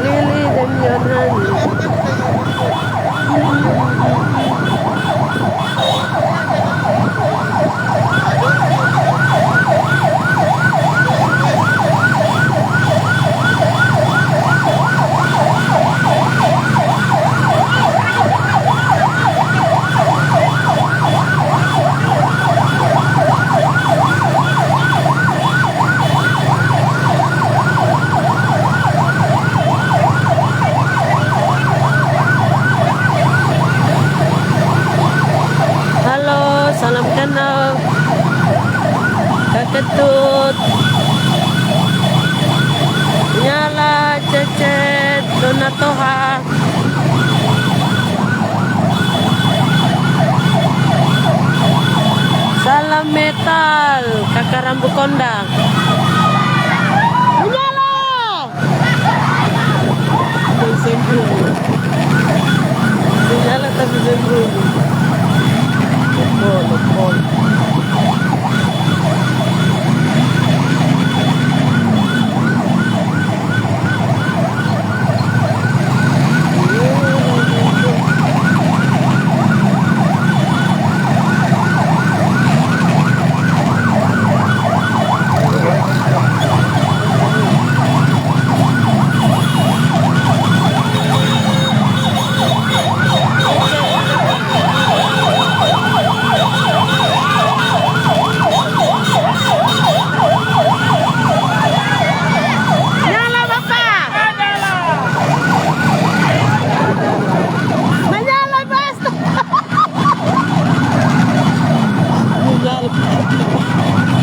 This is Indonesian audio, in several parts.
Lily dan Yohani. Halo, salam kenal Kak Ketut, Nyala, Cecet, Donatoha. Salam metal Kakak Rambu Kondang. Nyala. Sembunyi. Nyala tapi sembunyi. Lepol.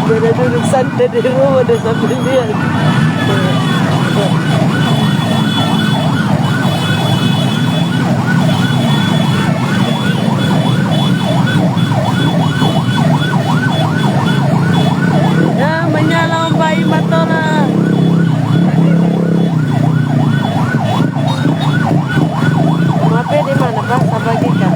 Udah duduk santai di rumah udah sambil lihat. Ya, menyala bayi Matora. Mape di mana Pak? Saya bagikan.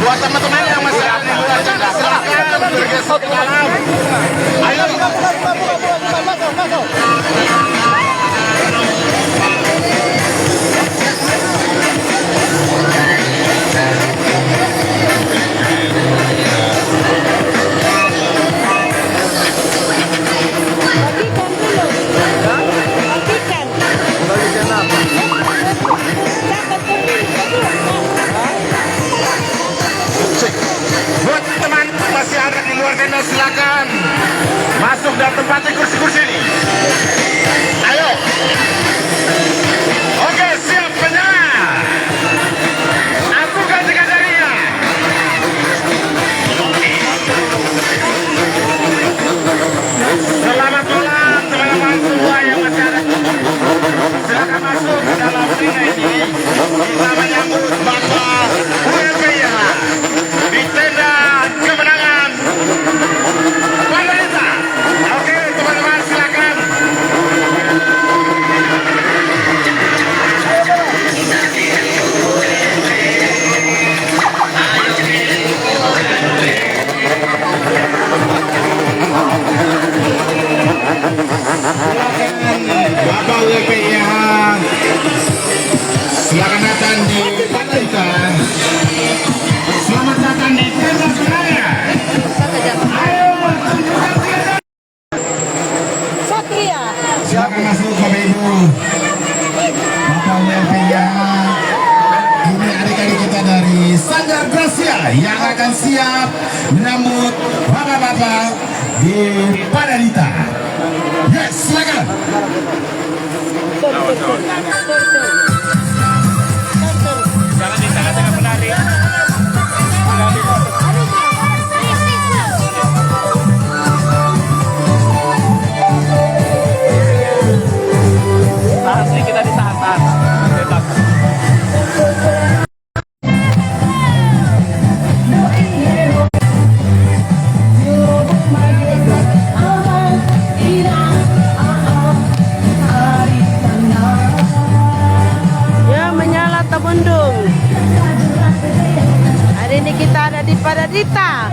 Buat teman-teman yang masih ada di luar sana, silakan bergeser ke dalam. Ayo. Buat teman masih ada di luar tenda, silakan masuk dan tempati kursi-kursi ini. Ayo. Oke, siap penyala. Aku ganti kandarinya. Selamat malam teman-teman semua yang masih ada. Silakan masuk ke dalam tenda ini. Kita menyambut Bapak UMPIA di tenda kemenangan pemerintah. Silakan masuk Bapak Ibu. Bapak WP-nya. Ini adik-adik kita dari Sanggar Gracia yang akan siap menyambut bapak-bapak di Padadita. Yes, silakan. Jangan di tengah-tengah penari. Tahan sih, kita ditahan-tahan. Bebas. Ya, menyala Tabundung. Hari ini kita ada di Padadita.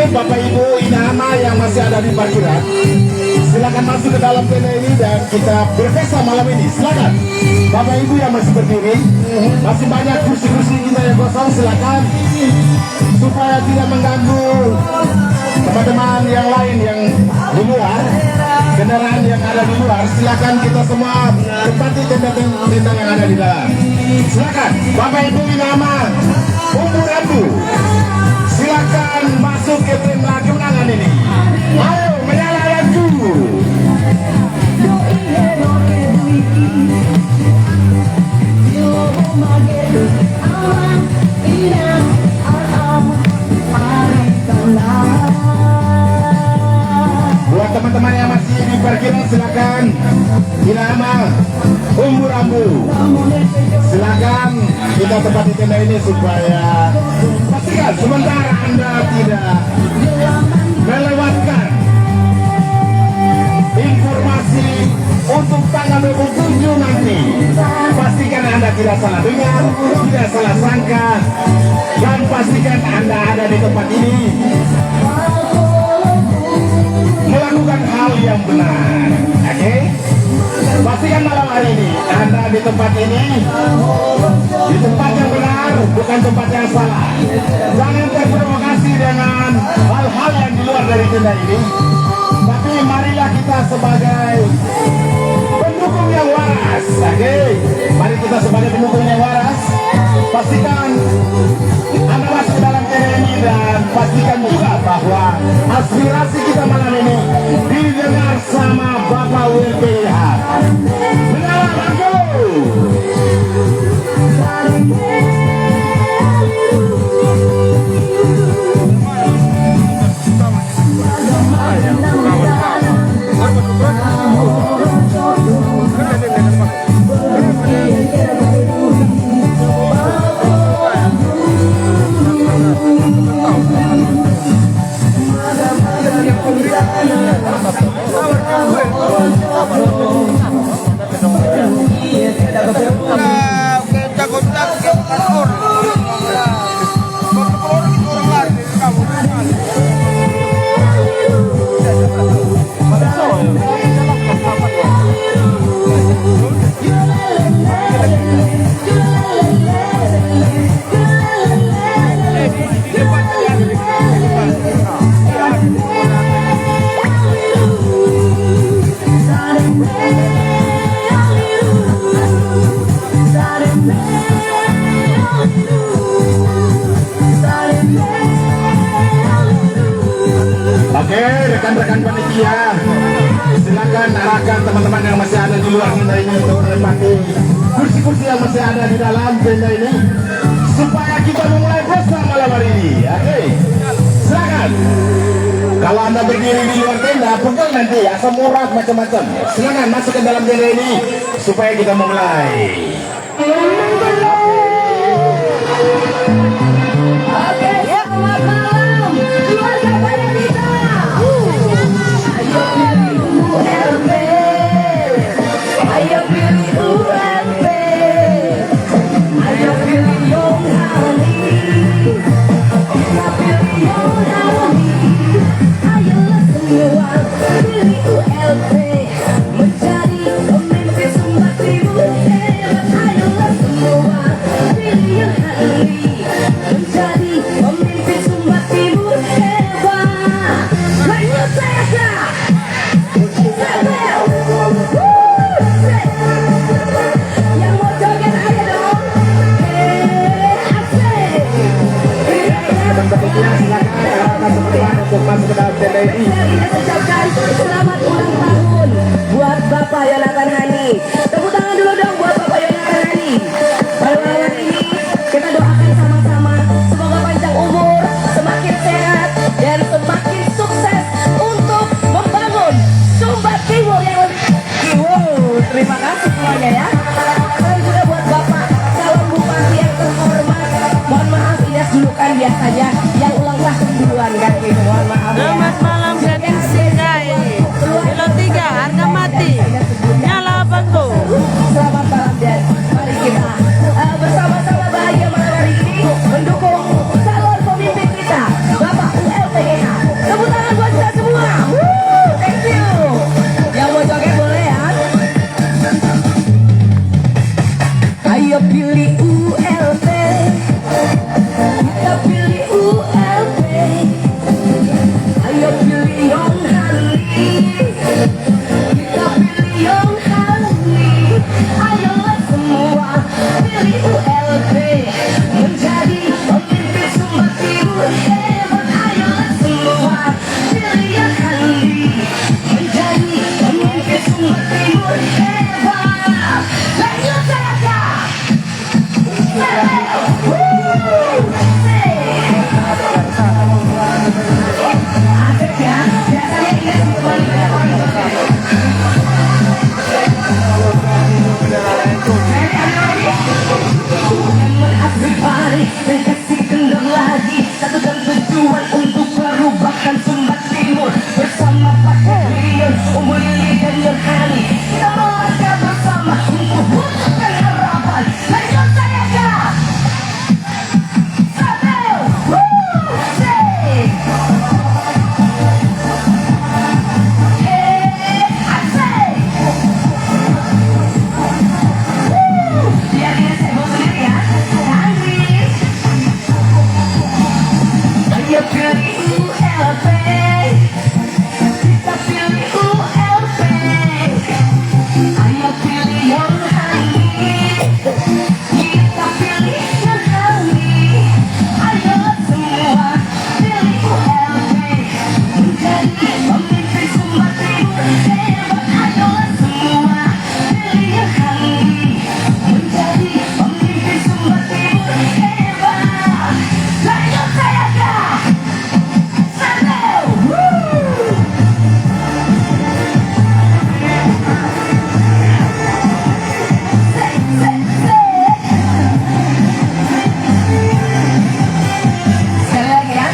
Bapak Ibu Inama yang masih ada di parkiran, silakan masuk ke dalam tenda ini dan kita berpesta malam ini. Silakan. Bapak Ibu yang masih berdiri, masih banyak kursi-kursi kita yang kosong, silakan supaya tidak mengganggu teman-teman yang lain yang di luar, kendaraan yang ada di luar. Silakan kita semua tempati tenda-tenda yang ada di dalam. Silakan Bapak Ibu Inama, umur Abu, silakan masuk ke tenda kemenangan ini. Ayo menyala lagu. Buat teman-teman yang masih di parkiran, silakan Inama, umur Abu, silakan kita tempati tenda ini supaya pastikan sementara Anda tidak melewatkan informasi untuk tanggal 27 nanti. Pastikan Anda tidak salah dengar, tidak salah sangka, dan pastikan Anda ada di tempat ini melakukan hal yang benar. Oke? Pastikan malam hari ini Anda di tempat ini, di tempat yang benar, bukan tempat yang salah. Jangan terprovokasi dengan hal-hal yang di luar dari tenda ini. Tapi marilah kita sebagai pendukung yang waras. Oke? Mari kita sebagai pendukung yang waras, pastikan Anda masuk ke dalam tenda ini dan pastikan juga bahwa aspirasi kita malam ini didengar sama Bapak WPH. Menyala lagu. Oke, rekan-rekan panitia, silakan arahkan teman-teman yang masih ada di luar tenda ini untuk menempati kursi-kursi yang masih ada di dalam tenda ini, supaya kita memulai puasa malam hari ini. Oke, silakan. Kalau anda berdiri di luar tenda, pegang nanti asam urat macam-macam. Silakan masuk ke dalam tenda ini supaya kita memulai. Oke, selamat malam keluarga Banyanita. Ayo pilih ULP, ayo pilih ULP, ayo pilih Yong Hani, kita pilih Yong Hani. Ayolah semua pilih ULP, menjadi pemimpin Sumba Timur hebat. Ayolah semua pilih Yong Hani, menjadi pemimpin Sumba Timur hebat. Lanjut saya kak. Yang mau joget ayo dong. Asik. Panitia, silakan arahkan teman-teman untuk masuk ke dalam tenda ini. Kita ucapkan selamat ulang tahun buat Bapak Yonatan Hani. Tepuk tangan dulu dong buat Bapak Yonatan Hani. Pada malam ini kita doakan sama-sama semoga panjang umur, semakin sehat dan semakin sukses untuk membangun Sumba Timur yang lebih. Wow, terima kasih semuanya ya. Dan juga buat Bapak calon bupati yang terhormat. Mohon maaf ini julukan biasanya yang ulang tahun duluan kan gitu. Mohon maaf ya. Selamat malam gading singa ini. Kilo 3 harga mati. Nyala apa tuh? Selamat malam dan mari kita bersama-sama bahagia malam hari ini mendukung calon pemimpin kita Bapak ULPGH. Tepuk tangan buat kita semua. Woo, thank you. Yang mau joget boleh ya. Ayo pilih ULP, kita pilih ULP. Ayo pilih Yong Hani, kita pilih Yong Hani. Ayolah semua pilih ULP, menjadi pemimpin Sumba Timur hebat. Ayolah semua pilih Yong Hani, menjadi pemimpin Sumba Timur hebat. Lanjut saya kak. Asik ya, biasanya ini Everybody, dan kasih kendor lagi. Satukan tujuan untuk perubahan Sumba Timur. Bersama Pak Rion, Lili dan Yorhani, kita melangkah bersama untuk wujudkan harapan. Lanjut saya kak. Satu, say. Asik. Biar dia sibuk sendiri ya. Cantik. Ayo pilih ULP, kita pilih ULP. Ayo pilih Yong Hani, kita pilih Yong Hani. Ayo semua pilih ULP, menjadi pemimpin Sumba Timur hebat. Ayo semua pilih Yong Hani, menjadi pemimpin Sumba Timur hebat. Lanjut saya kak. Satu. Sekali lagi ya.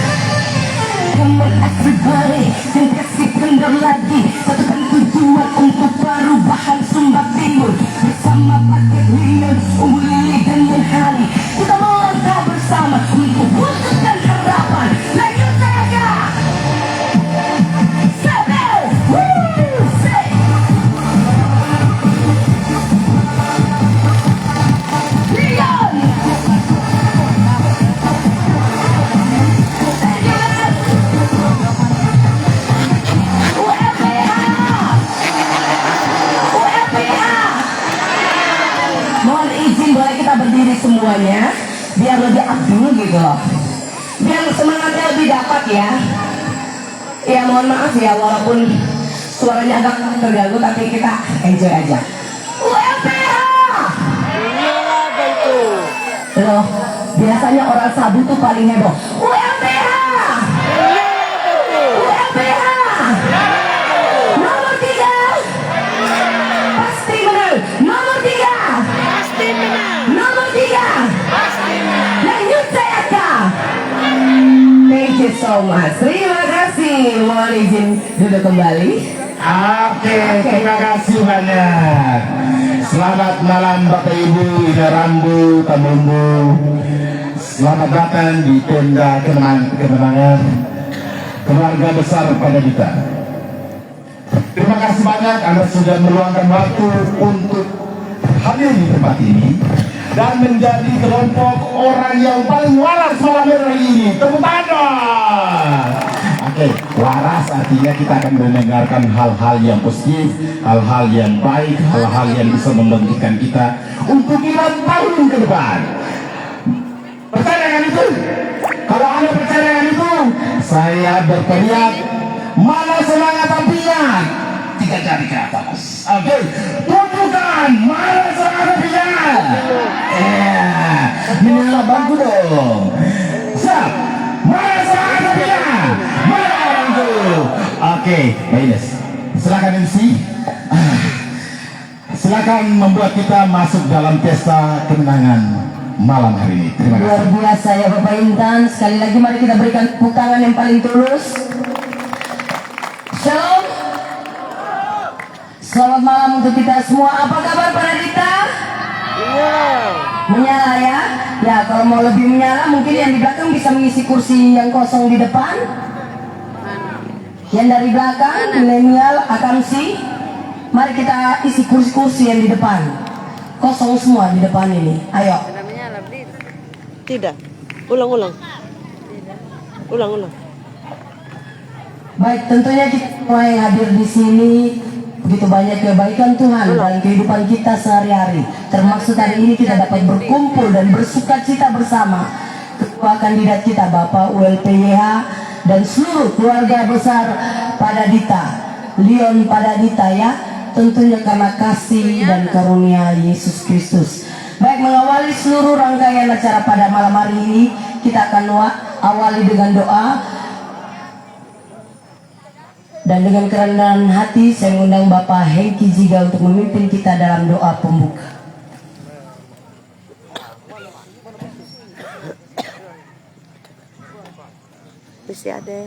Come on everybody, dan kasih kendor lagi. Satukan tujuan untuk perubahan Sumba Timur. Bersama Paket Rion, Lili dan Yorhani, kita melangkah bersama untuk wujudkan harapan. Lanjut saya kak. Satu. Say. Rion. Mohon izin boleh kita berdiri semuanya biar lebih abdul gitu loh, biar semangatnya lebih dapat ya. Ya Ya mohon maaf ya, walaupun suaranya agak terganggu, tapi kita enjoy aja. ULPH! Iyalah betul. Loh, biasanya orang Sabu tuh paling heboh. ULPH! Iyalah betul. ULPH! Nomor 3! Pasti menang! Nomor 3! Pasti menang. Nomor 3! Pasti menang. Lanjut Sayaka! Thank you so much. Terima kasih. Mohon izin duduk kembali. Oke, terima kasih banyak. Selamat malam Bapak Ibu, Ida Rambu, Tamumbu. Selamat datang di tenda kemenangan keluarga besar pada kita. Terima kasih banyak Anda sudah meluangkan waktu untuk hadir di tempat ini dan menjadi kelompok orang yang paling waras malam hari ini. Tepuk tangan. Oke, waras artinya kita akan mendengarkan hal-hal yang positif, hal-hal yang baik, hal-hal yang bisa membangkitkan kita untuk 5 tahun ke depan. Percaya dengan itu? Kalau Anda percaya dengan itu, saya berteriak, mana semangat tampilan? 3 jari ke atas. Oke, tunjukkan mana semangat tampilan. Menyala bangku dong. Siap. Mana semangat tampilan? Mana bangku? Oke, baiklah. Silakan MC. Silakan membuat kita masuk dalam pesta kemenangan malam hari ini. Terima kasih. Luar biasa ya Bapak Intan. Sekali lagi mari kita berikan tepuk tangan yang paling tulus. Shalom. Selamat malam untuk kita semua. Apa kabar para Dita? Menyala ya. Ya kalau mau lebih menyala mungkin yang di belakang bisa mengisi kursi yang kosong di depan. Yang dari belakang milenial akamsi. Mari kita isi kursi-kursi yang di depan. Kosong semua di depan ini. Ayo. Tidak. Ulang. Ulang. Baik, tentunya kita semua yang hadir di sini begitu banyak kebaikan Tuhan dalam kehidupan kita sehari-hari. Termasuk hari ini kita dapat berkumpul dan bersukacita bersama ketua kandidat kita Bapak ULPYH dan seluruh keluarga besar Padadita, Leon Padadita ya. Tentunya karena kasih dan karunia Yesus Kristus. Baik, mengawali seluruh rangkaian acara pada malam hari ini, kita akan awali dengan doa. Dan dengan kerendahan hati, saya mengundang Bapak Hengki Jiga untuk memimpin kita dalam doa pembuka. Mesti ada.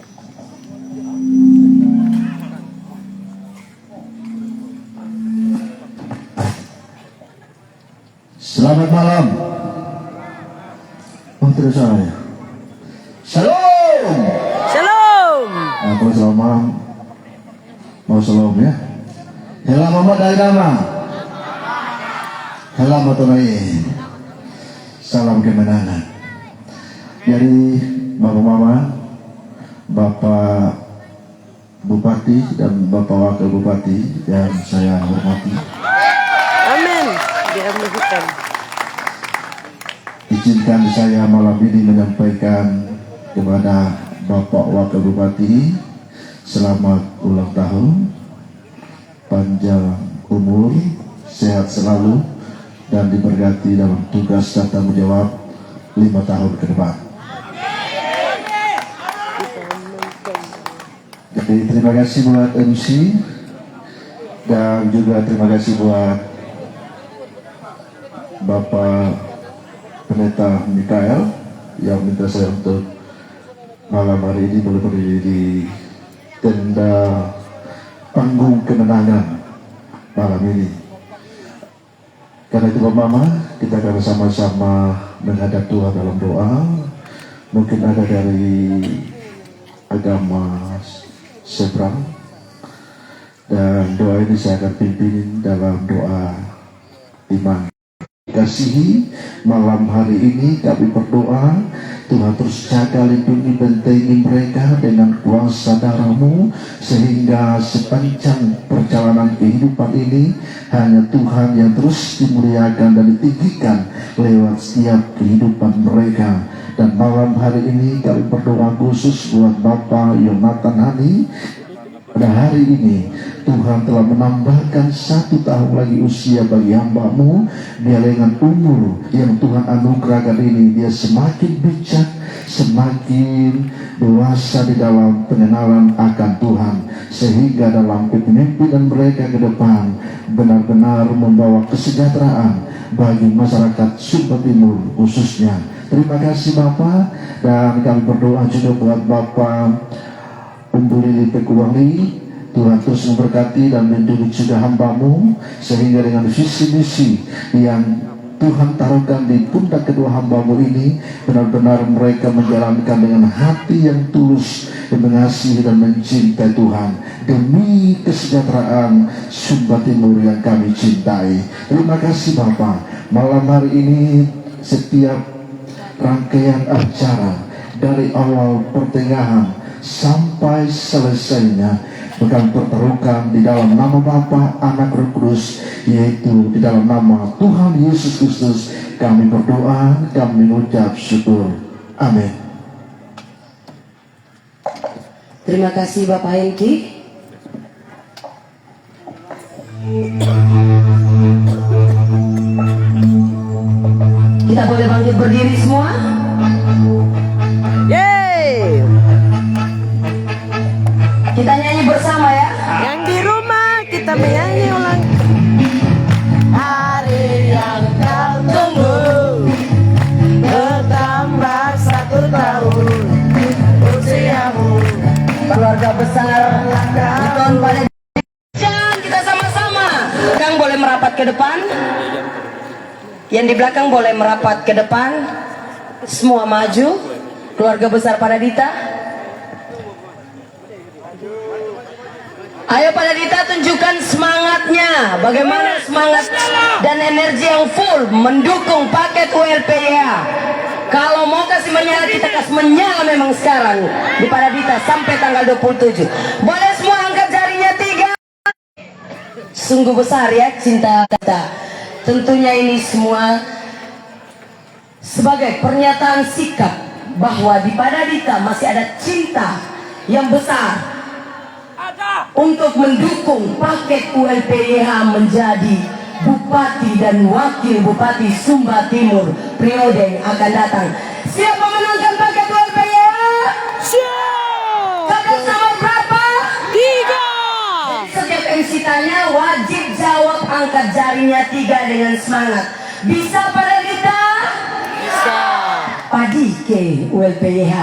Selamat malam. Oh, terus saya. Shalom. Shalom. Kalau selamat malam. Mau shalom ya. Hela mama dari nama. Hela motonain. Salam kemenangan. Dari Bapak Mama, Bapak Bupati dan Bapak Wakil Bupati yang saya hormati. Amin. Diaminkan. Izinkan saya malam ini menyampaikan kepada Bapak Wakil Bupati selamat ulang tahun, panjang umur, sehat selalu, dan diberkati dalam tugas dan tanggung jawab 5 tahun ke depan. Jadi terima kasih buat MC dan juga terima kasih buat Bapak Pendeta Mikael yang minta saya untuk malam hari ini boleh berdiri di tenda panggung kemenangan malam ini. Karena itu Bapak Mama, kita akan sama-sama menghadap Tuhan dalam doa. Mungkin ada dari agama seberang, dan doa ini saya akan pimpin dalam doa iman. Kasihi malam hari ini kami berdoa, Tuhan terus jaga, lindungi, bentengi mereka dengan kuasa darah-Mu, sehingga sepanjang perjalanan kehidupan ini hanya Tuhan yang terus dimuliakan dan ditinggikan lewat setiap kehidupan mereka. Dan malam hari ini kami berdoa khusus buat Bapak Yonatan Hani. Pada hari ini Tuhan telah menambahkan 1 tahun lagi usia bagi hamba-Mu. Biar dengan umur yang Tuhan anugerahkan ini, dia semakin bijak, semakin dewasa di dalam pengenalan akan Tuhan, sehingga dalam kepemimpinan mereka ke depan benar-benar membawa kesejahteraan bagi masyarakat Sumba Timur khususnya. Terima kasih Bapak, dan kami berdoa juga buat Bapak Umbuli Pekuali. Tuhan terus memberkati dan mendidik juga hamba-Mu, sehingga dengan visi misi yang Tuhan taruhkan di pundak kedua hamba-Mu ini, benar-benar mereka menjalankan dengan hati yang tulus, dan mengasihi dan mencintai Tuhan demi kesejahteraan Sumba Timur yang kami cintai. Terima kasih Bapak. Malam hari ini setiap rangkaian acara dari awal pertengahan sampai selesainya bukan tertaruhkan di dalam nama Bapa, Anak, Roh Kudus, yaitu di dalam nama Tuhan Yesus Kristus. Kami berdoa, kami mengucap syukur. Amin. Terima kasih Bapak Hengki. Kita boleh bangkit berdiri semua. Yeay. Kita nyanyi bersama ya. Yang di rumah kita menyanyi ulang. Hari yang kau tunggu bertambah 1 tahun usiamu. Keluarga besar Buton pada jangan kita sama-sama. Kang boleh merapat ke depan. Yang di belakang boleh merapat ke depan. Semua maju. Keluarga besar Padadita. Ayo Padadita, tunjukkan semangatnya. Bagaimana semangat dan energi yang full mendukung paket ULPYH. Kalau mau kasih menyala, kita kasih menyala memang sekarang di Padadita sampai tanggal 27. Boleh semua angkat jarinya 3. Sungguh besar ya cinta kita. Tentunya ini semua sebagai pernyataan sikap bahwa di Padadita masih ada cinta yang besar untuk mendukung paket ULPYH menjadi Bupati dan Wakil Bupati Sumba Timur periode yang akan datang. Siap memenangkan paket ULPYH? Siap. Capres nomor berapa? 3. Jadi setiap MC tanya wajib jawab, angkat jarinya 3 dengan semangat. Bisa Padadita? Bisa. Padi ke ULPYH.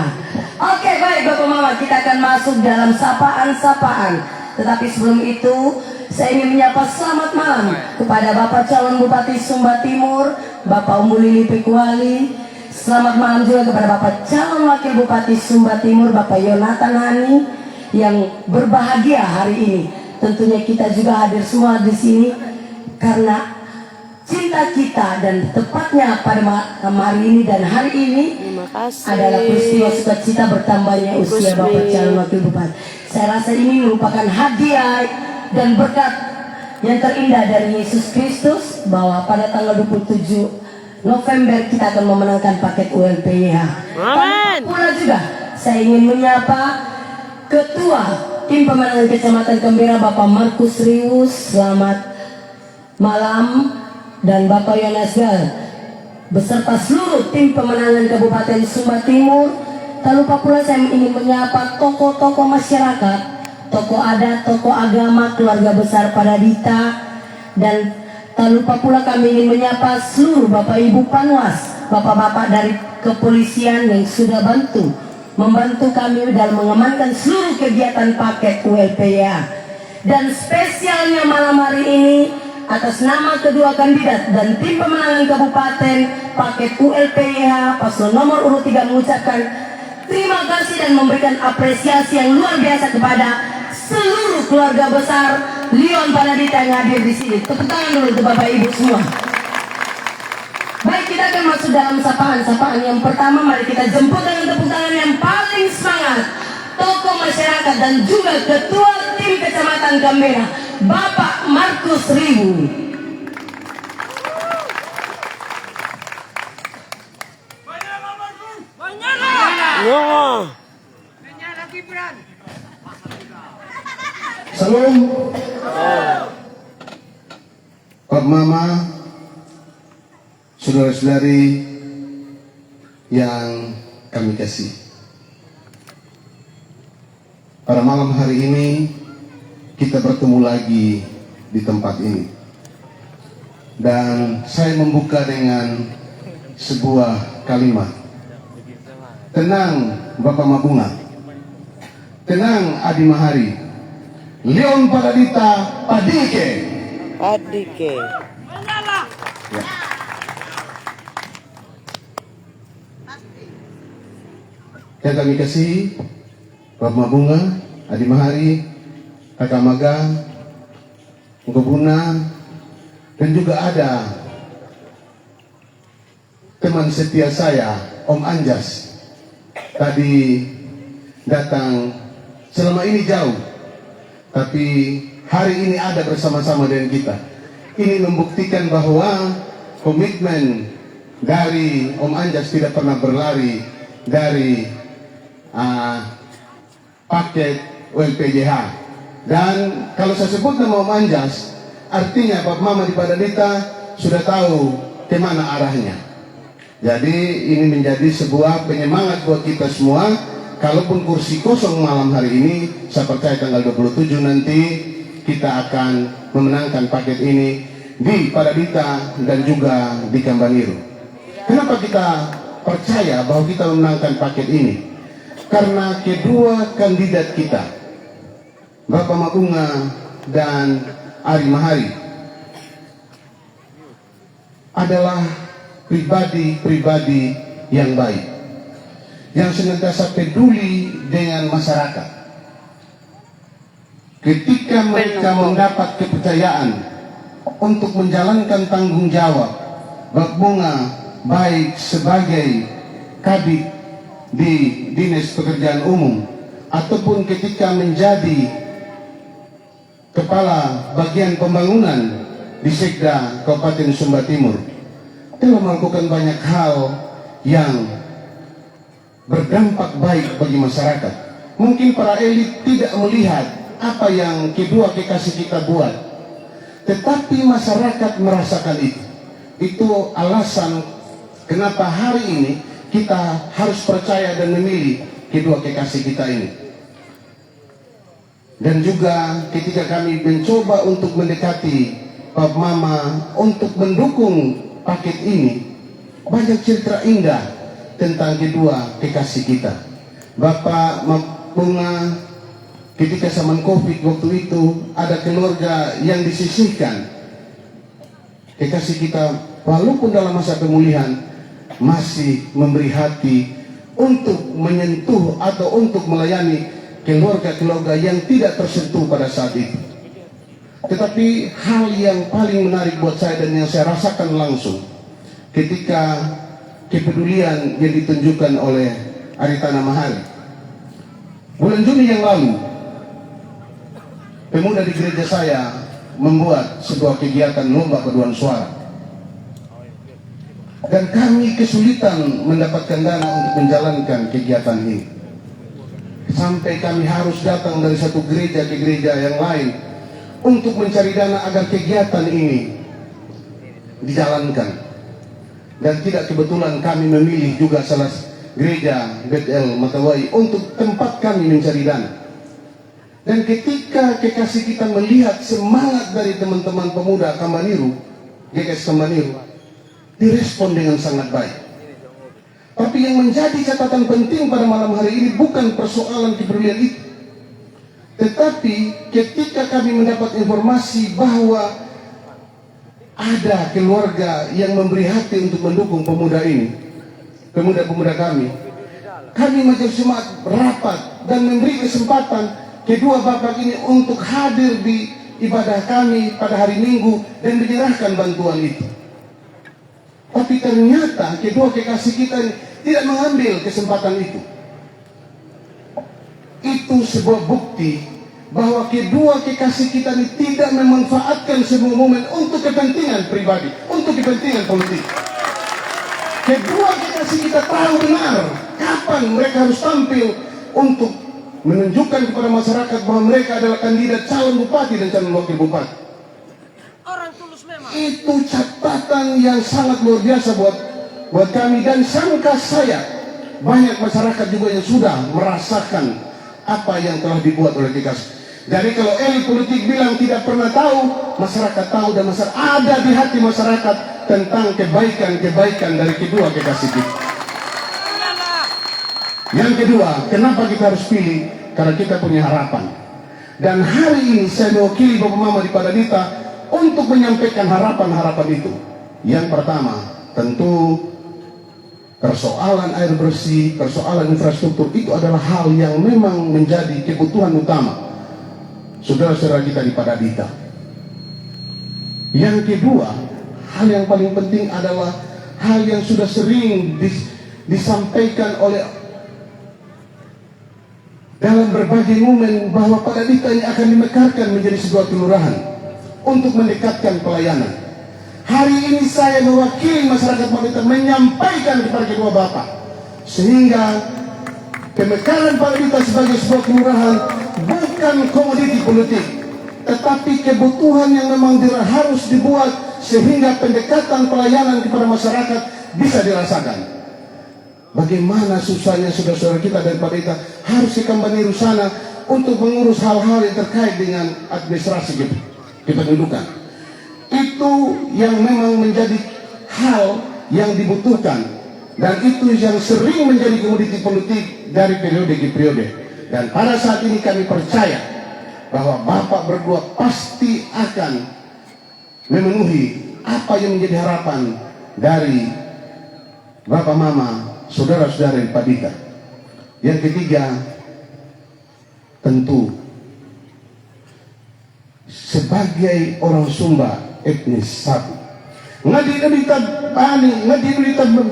Oke, baik Bapak Mama, kita akan masuk dalam sapaan-sapaan. Tetapi sebelum itu, saya ingin menyapa selamat malam kepada Bapak calon Bupati Sumba Timur, Bapak Umbuli Pekuali. Selamat malam juga kepada Bapak calon Wakil Bupati Sumba Timur, Bapak Yonatan Hani, yang berbahagia hari ini. Tentunya kita juga hadir semua di sini karena cinta kita, dan tepatnya pada hari ini dan hari ini Terima kasih. adalah peristiwa sukacita bertambahnya usia Bapak calon Wakil Bupati. Saya rasa ini merupakan hadiah dan berkat yang terindah dari Yesus Kristus, bahwa pada tanggal 27 November kita akan memenangkan paket ULPYH. Amin. Pula juga saya ingin menyapa Ketua Tim Pemenangan Kecamatan Kembira Bapak Markus Rius. Selamat malam. Dan Bapak Yonas Gal beserta seluruh tim pemenangan Kabupaten Sumba Timur. Tak lupa pula saya ingin menyapa tokoh-tokoh masyarakat, tokoh adat, tokoh agama, keluarga besar Padadita. Dan tak lupa pula kami ingin menyapa seluruh Bapak Ibu Panwas, Bapak-bapak dari kepolisian yang sudah membantu kami dalam mengamankan seluruh kegiatan paket ULPYH. Dan spesialnya malam hari ini, atas nama kedua kandidat dan tim pemenangan kabupaten paket ULPYH paslon nomor urut 3 mengucapkan terima kasih dan memberikan apresiasi yang luar biasa kepada seluruh keluarga besar Leon Padadita yang hadir di sini. Tepuk tangan dulu untuk Bapak Ibu semua. Baik, kita akan masuk dalam sapaan-sapaan. Yang pertama, mari kita jemput dengan tepuk tangan yang paling semangat tokoh masyarakat dan juga ketua tim Kecamatan Gambira, Bapak Markus Riu. Yo. Salam. Pak Mama, saudara-saudari yang kami kasih. Pada malam hari ini kita bertemu lagi di tempat ini. Dan saya membuka dengan sebuah kalimat. Tenang Bapak Mabunga. Tenang Adi Mahari. Leon Paradita Padike. Padike. Ya. Yang kami kasih Bapak Mabunga, Adi Mahari, Kakak Maga, Ngobuna, dan juga ada teman setia saya, Om Anjas. Tadi datang selama ini jauh, tapi hari ini ada bersama-sama dengan kita. Ini membuktikan bahwa komitmen dari Om Anjas tidak pernah berlari dari paket ULPJH. Dan kalau saya sebut nama Om Anjas, artinya Bapak Mama di Paradita sudah tahu kemana arahnya. Jadi ini menjadi sebuah penyemangat buat kita semua. Kalaupun kursi kosong malam hari ini, saya percaya tanggal 27 nanti kita akan memenangkan paket ini di Paradita dan juga di Kambangiru. Kenapa kita percaya bahwa kita memenangkan paket ini? Karena kedua kandidat kita, Bapak Mabunga dan Ari Mahari, adalah pribadi-pribadi yang baik, yang senantiasa peduli dengan masyarakat. Ketika mereka mendapat kepercayaan untuk menjalankan tanggung jawab, Bapak Bunga baik sebagai kadip di Dinas Pekerjaan Umum ataupun ketika menjadi kepala bagian pembangunan di Sekda Kabupaten Sumba Timur, telah melakukan banyak hal yang berdampak baik bagi masyarakat. Mungkin para elit tidak melihat apa yang kedua kekasih kita buat, tetapi masyarakat merasakan itu. Itu alasan kenapa hari ini kita harus percaya dan memilih kedua kekasih kita ini. Dan juga ketika kami mencoba untuk mendekati Bapak Mama untuk mendukung paket ini, banyak cerita indah tentang kedua kekasih kita. Bapak Mabunga ketika zaman Covid waktu itu ada keluarga yang disisihkan. Kekasih kita walaupun dalam masa pemulihan masih memberi hati untuk menyentuh atau untuk melayani keluarga-keluarga yang tidak tersentuh pada saat itu. Tetapi hal yang paling menarik buat saya dan yang saya rasakan langsung ketika kepedulian yang ditunjukkan oleh Aritana Mahari. Bulan Juni yang lalu, pemuda di gereja saya membuat sebuah kegiatan lomba paduan suara. Dan kami kesulitan mendapatkan dana untuk menjalankan kegiatan ini. Sampai kami harus datang dari satu gereja ke gereja yang lain untuk mencari dana agar kegiatan ini dijalankan. Dan tidak kebetulan kami memilih juga salah gereja Bethel Matawai untuk tempat kami mencari dana. Dan ketika kekasih kita melihat semangat dari teman-teman pemuda Kambangiru, GKS Kambangiru, direspon dengan sangat baik. Tapi yang menjadi catatan penting pada malam hari ini bukan persoalan kepedulian itu, tetapi ketika kami mendapat informasi bahwa ada keluarga yang memberi hati untuk mendukung pemuda ini, pemuda-pemuda kami majelis jemaat rapat dan memberi kesempatan kedua bapak ini untuk hadir di ibadah kami pada hari Minggu dan menyerahkan bantuan itu. Tapi ternyata kedua kekasih kita ini tidak mengambil kesempatan itu. Itu sebuah bukti bahwa kedua kekasih kita ini tidak memanfaatkan sebuah momen untuk kepentingan pribadi, untuk kepentingan politik. Kedua, kita tahu benar kapan mereka harus tampil untuk menunjukkan kepada masyarakat bahwa mereka adalah kandidat calon bupati dan calon wakil bupati. Itu catatan yang sangat luar biasa buat kami, dan sangka saya banyak masyarakat juga yang sudah merasakan apa yang telah dibuat oleh GKAS. Jadi kalau elit politik bilang tidak pernah tahu, masyarakat tahu, dan masyarakat ada di hati masyarakat tentang kebaikan-kebaikan dari kedua GKAS itu. Yang kedua, kenapa kita harus pilih? Karena kita punya harapan. Dan hari ini saya mewakili Bapak Mama di Padadita untuk menyampaikan harapan-harapan itu. Yang pertama, tentu persoalan air bersih, persoalan infrastruktur itu adalah hal yang memang menjadi kebutuhan utama saudara-saudara kita di Padadita. Yang kedua, hal yang paling penting adalah hal yang sudah sering disampaikan oleh dalam berbagai momen, bahwa Padadita ini akan dimekarkan menjadi sebuah kelurahan untuk mendekatkan pelayanan. Hari ini saya mewakili masyarakat Padadita menyampaikan kepada kedua bapak, sehingga pemekaran Padadita sebagai sebuah kelurahan bukan komoditi politik, tetapi kebutuhan yang memang harus dibuat sehingga pendekatan pelayanan kepada masyarakat bisa dirasakan. Bagaimana susahnya saudara-saudara kita dari Padadita harus ke Kambaniru sana untuk mengurus hal-hal yang terkait dengan administrasi kependudukan. Itu yang memang menjadi hal yang dibutuhkan, dan itu yang sering menjadi komoditi politik dari periode ke periode. Dan pada saat ini kami percaya bahwa Bapak berdua pasti akan memenuhi apa yang menjadi harapan dari Bapak Mama, saudara-saudara di Padadita. Yang ketiga, tentu sebagai orang Sumba etnis Sabu, ngadi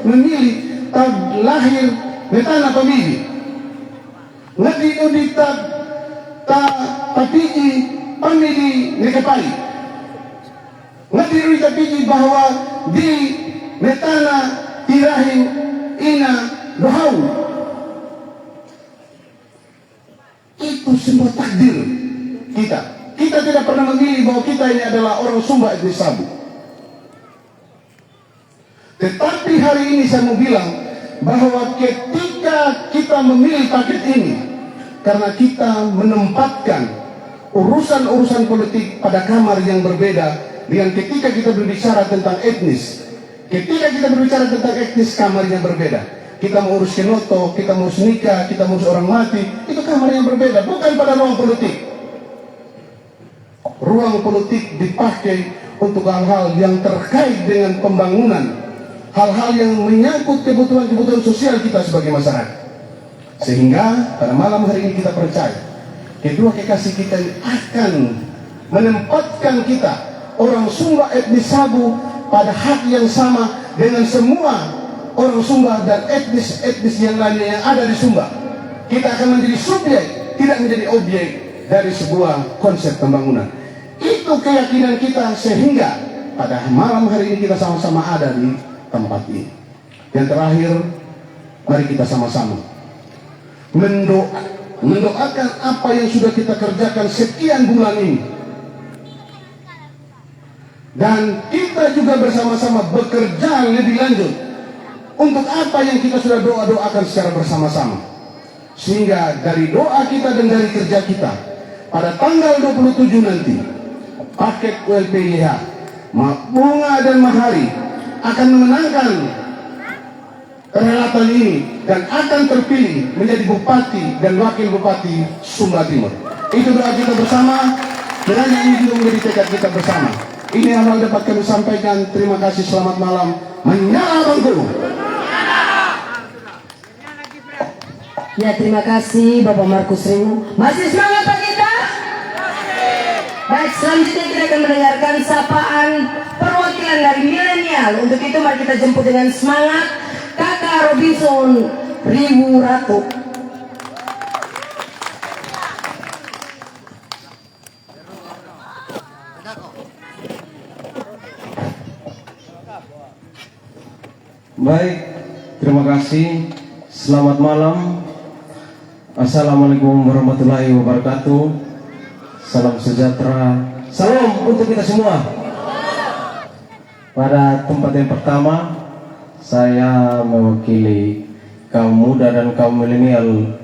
memilih lahir di tanah pemilih, ngadi tapiji pemilih nekapai, ngadi tapiji bahwa di metana tirahin ina dohau. Itu semua takdir kita. Kita tidak pernah memilih bahwa kita ini adalah orang Sumba etnis Sabu. Tetapi hari ini saya mau bilang bahwa ketika kita memilih paket ini, karena kita menempatkan urusan-urusan politik pada kamar yang berbeda dengan ketika kita berbicara tentang etnis. Ketika kita berbicara tentang etnis, kamar yang berbeda. Kita mau urus kenoto, kita mau urus nikah, kita mau urus orang mati, itu kamar yang berbeda, bukan pada ruang politik. Ruang politik dipakai untuk hal-hal yang terkait dengan pembangunan, hal-hal yang menyangkut kebutuhan-kebutuhan sosial kita sebagai masyarakat. Sehingga pada malam hari ini kita percaya kedua kekasih kita ini akan menempatkan kita orang Sumba etnis Sabu pada hak yang sama dengan semua orang Sumba dan etnis-etnis yang lainnya yang ada di Sumba. Kita akan menjadi subjek, tidak menjadi objek dari sebuah konsep pembangunan. Itu keyakinan kita, sehingga pada malam hari ini kita sama-sama ada di tempat ini. Yang terakhir, mari kita sama-sama mendoakan apa yang sudah kita kerjakan sekian bulan ini. Dan kita juga bersama-sama bekerja lebih lanjut untuk apa yang kita sudah doa-doakan secara bersama-sama. Sehingga dari doa kita dan dari kerja kita, pada tanggal 27 nanti, paket ULPIH, Bunga dan Mahari akan memenangkan perhelatan ini dan akan terpilih menjadi bupati dan wakil bupati Sumba Timur. Itu doa kita bersama, kiranya ini juga menjadi tekad kita bersama. Ini yang dapat kami sampaikan. Terima kasih, selamat malam. Menyala Bangku. Ya, terima kasih Bapak Markus Ringu. Masih semangat Pak kita? Baik, selanjutnya kita akan mendengarkan sapaan perwakilan dari milenial. Untuk itu mari kita jemput dengan semangat Kakak Robinson Ribu Ratu. Baik, terima kasih. Selamat malam. Assalamualaikum warahmatullahi wabarakatuh. Salam sejahtera. Salam untuk kita semua. Pada tempat yang pertama, saya mewakili kaum muda dan kaum milenial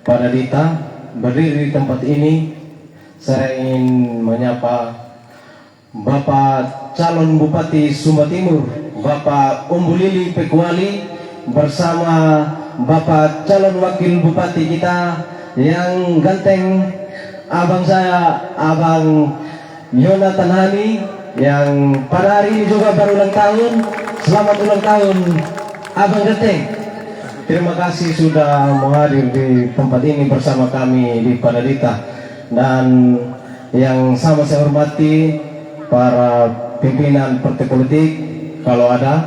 pada Dita berdiri di tempat ini. Saya ingin menyapa Bapak calon Bupati Sumba Timur, Bapak Umbulili Pekuali, bersama Bapak calon Wakil Bupati kita yang ganteng, abang saya, Abang Yonatan Hani, yang pada hari ini juga baru ulang tahun. Selamat ulang tahun, Abang Ganteng. Terima kasih sudah menghadir di tempat ini bersama kami di Padadita. Dan yang sama saya hormati para pimpinan partai politik kalau ada,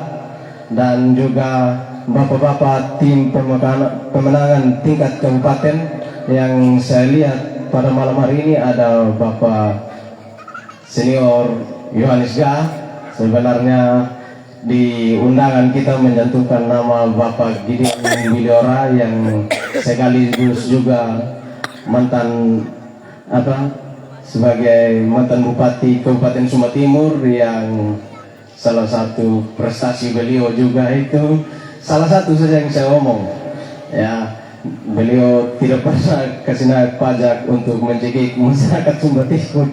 dan juga bapak-bapak tim pemenangan tingkat kabupaten yang saya lihat pada malam hari ini. Ada Bapak Senior Yohanes Ga. Sebenarnya di undangan kita mencantumkan nama Bapak Gideon Biliora yang sekaligus juga mantan sebagai mantan Bupati Kabupaten Sumba Timur, yang salah satu prestasi beliau juga itu salah satu saja yang saya omong ya, beliau tidak pernah kasih naik pajak untuk mencegik masyarakat Sumba Timur.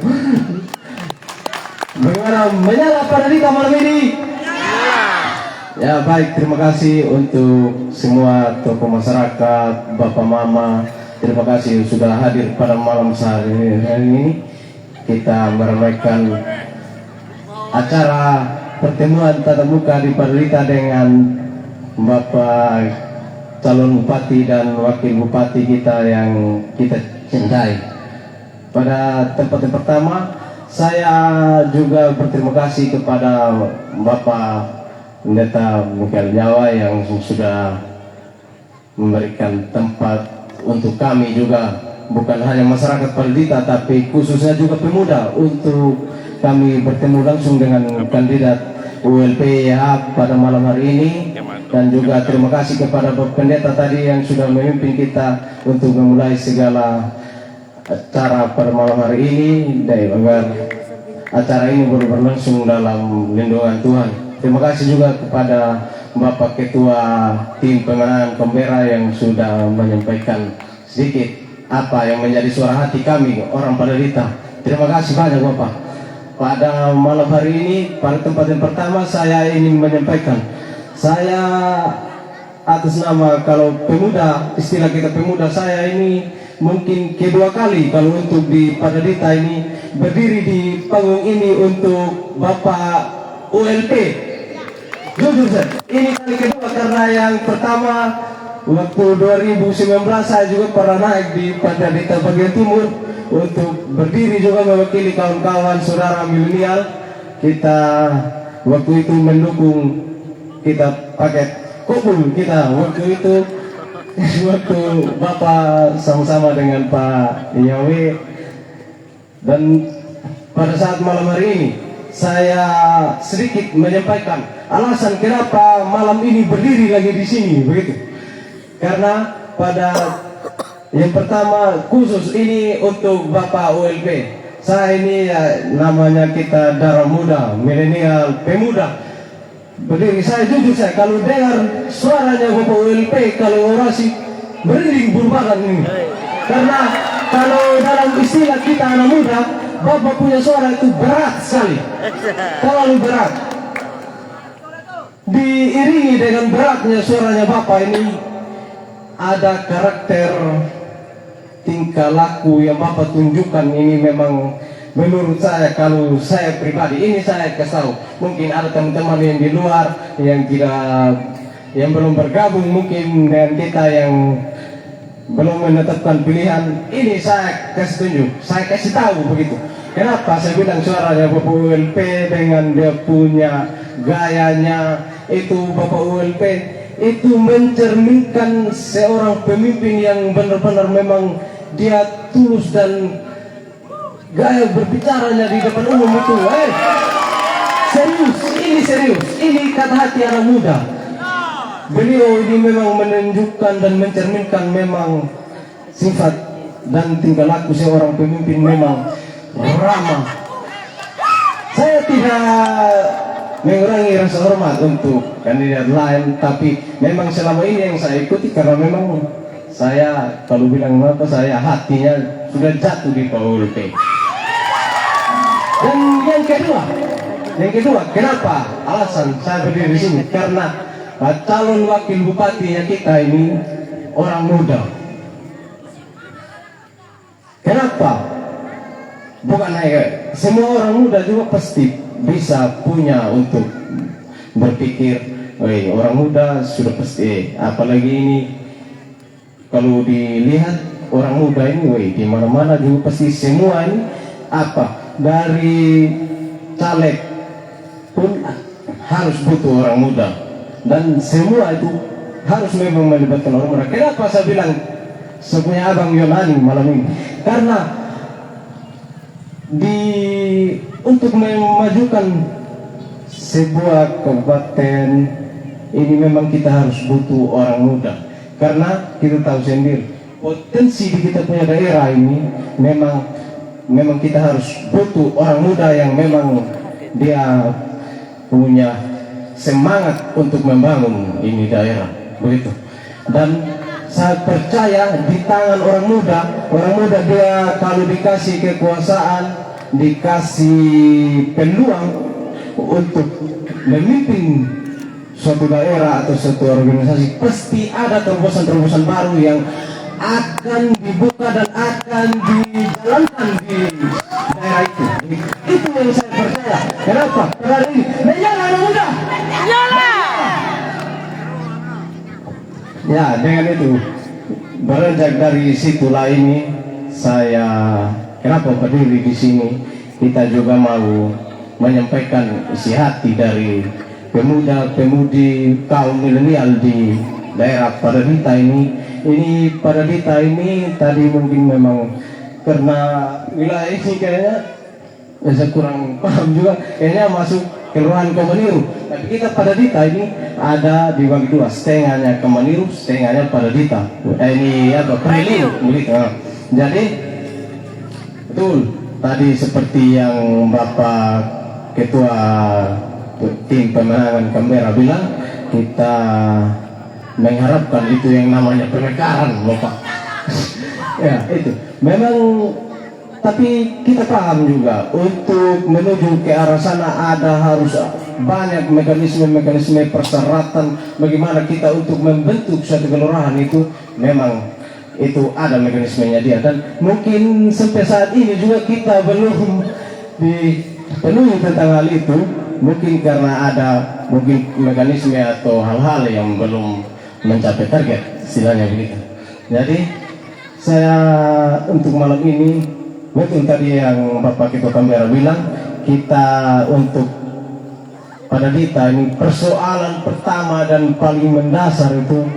Bagaimana menyala Padadita malam ini? Ya baik, terima kasih untuk semua tokoh masyarakat, bapak mama. Terima kasih sudah hadir pada malam hari ini. Kita meramaikan acara pertemuan tatap muka di Padadita dengan Bapak calon bupati dan wakil bupati kita yang kita cintai. Pada tempat yang pertama, saya juga berterima kasih kepada Bapak Pendeta Mikael Jawa yang sudah memberikan tempat untuk kami juga, bukan hanya masyarakat Padadita tapi khususnya juga pemuda, untuk kami bertemu langsung dengan kandidat ULP ya pada malam hari ini. Dan juga terima kasih kepada Bapak Pendeta tadi yang sudah memimpin kita untuk memulai segala acara pada malam hari ini, dan agar acara ini berlangsung dalam lindungan Tuhan. Terima kasih juga kepada Bapak Ketua Tim Pemenangan Pembera yang sudah menyampaikan sedikit apa yang menjadi suara hati kami orang Padadita. Terima kasih banyak Bapak. Pada malam hari ini, pada tempat yang pertama, saya ingin menyampaikan, saya atas nama, kalau pemuda, istilah kita pemuda, saya ini mungkin kedua kali kalau untuk di Padadita ini berdiri di panggung ini untuk Bapak ULP. Jujur saja, ini kali kedua, karena yang pertama waktu 2019 saya juga pernah naik di Padadita bagian timur untuk berdiri juga mewakili kawan-kawan saudara milenial. Kita waktu itu mendukung, kita pakai kubul kita waktu itu waktu Bapak sama-sama dengan Pak Yawe. Dan pada saat malam hari ini saya sedikit menyampaikan alasan kenapa malam ini berdiri lagi di sini begitu. Karena pada yang pertama khusus ini untuk Bapak ULP. Saya ini ya, namanya kita darah muda, milenial, pemuda. Berdiri saya jujur saya kalau dengar suaranya Bapak ULP kalau orasi merinding bulu badan ini. Karena kalau dalam istilah kita anak muda, Bapak punya suara itu berat sekali, terlalu berat. Diiringi dengan beratnya suaranya Bapak ini, ada karakter tingkah laku yang Bapak tunjukkan ini memang menurut saya, kalau saya pribadi ini saya kasih tahu, mungkin ada teman-teman yang di luar yang tidak, yang belum bergabung mungkin dengan kita, yang belum menetapkan pilihan ini, saya kasih tunjuk, saya kasih tahu begitu. Kenapa saya bilang suaranya Bapak ULP dengan dia punya gayanya itu, Bapak ULP itu mencerminkan seorang pemimpin yang benar-benar memang dia tulus dan gaya berbicaranya di depan umum itu serius, ini serius, ini kata hati anak muda. beliau ini memang menunjukkan dan mencerminkan memang sifat dan tingkah laku seorang pemimpin memang ramah. Saya tidak mengurangi rasa hormat untuk kandidat lain, tapi memang selama ini yang saya ikuti karena memang saya kalau bilang apa, saya hatinya sudah jatuh di Pak ULP. Dan yang kedua, kenapa alasan saya berdiri di sini? Karena calon wakil bupatinya kita ini orang muda. Kenapa? Bukan hanya semua orang muda juga pasti bisa punya untuk berpikir, orang muda sudah pasti, apalagi ini kalau dilihat orang muda ini, di mana-mana juga pasti semua ini dari caleg pun harus butuh orang muda, dan semua itu harus memang melibatkan orang muda. Kenapa saya bilang sepunya Abang Yonani malam ini? Karena untuk memajukan sebuah kabupaten ini memang kita harus butuh orang muda, karena kita tahu sendiri potensi di kita punya daerah ini memang kita harus butuh orang muda yang memang dia punya semangat untuk membangun ini daerah, begitu. Dan saya percaya di tangan orang muda dia kalau dikasih kekuasaan, dikasih peluang untuk memimpin suatu daerah atau suatu organisasi, pasti ada terobosan-terobosan baru yang akan dibuka dan akan dijalankan di daerah itu. Itu yang saya percaya. Kenapa? Karena ini menyala anak muda. Ya, dengan itu beranjak dari situlah ini saya kenapa berdiri di sini. Kita juga mau menyampaikan isi hati dari pemuda-pemudi kaum milenial di daerah Padadita ini. Ini Padadita ini tadi mungkin memang karena wilayah ini kayaknya saya kurang paham juga, kayaknya masuk kelurahan Kemaniru. Tapi kita Padadita ini ada dibagi dua, setengahnya Kemaniru, setengahnya Padadita. Ini Priliu begitu. Jadi betul tadi seperti yang Bapak Ketua tim pemenangan Canberra bilang, kita mengharapkan itu yang namanya pemekaran, Bapak. Ya itu memang, tapi kita paham juga untuk menuju ke arah sana harus banyak mekanisme persyaratan bagaimana kita untuk membentuk suatu kelurahan itu, memang itu ada mekanismenya dia, dan mungkin sampai saat ini juga kita belum dipenuhi tentang hal itu, mungkin karena ada mekanisme atau hal-hal yang belum mencapai target, istilahnya begitu. Jadi saya untuk malam ini betul tadi yang Bapak Ketua Canberra bilang, kita untuk Padadita ini persoalan pertama dan paling mendasar itu,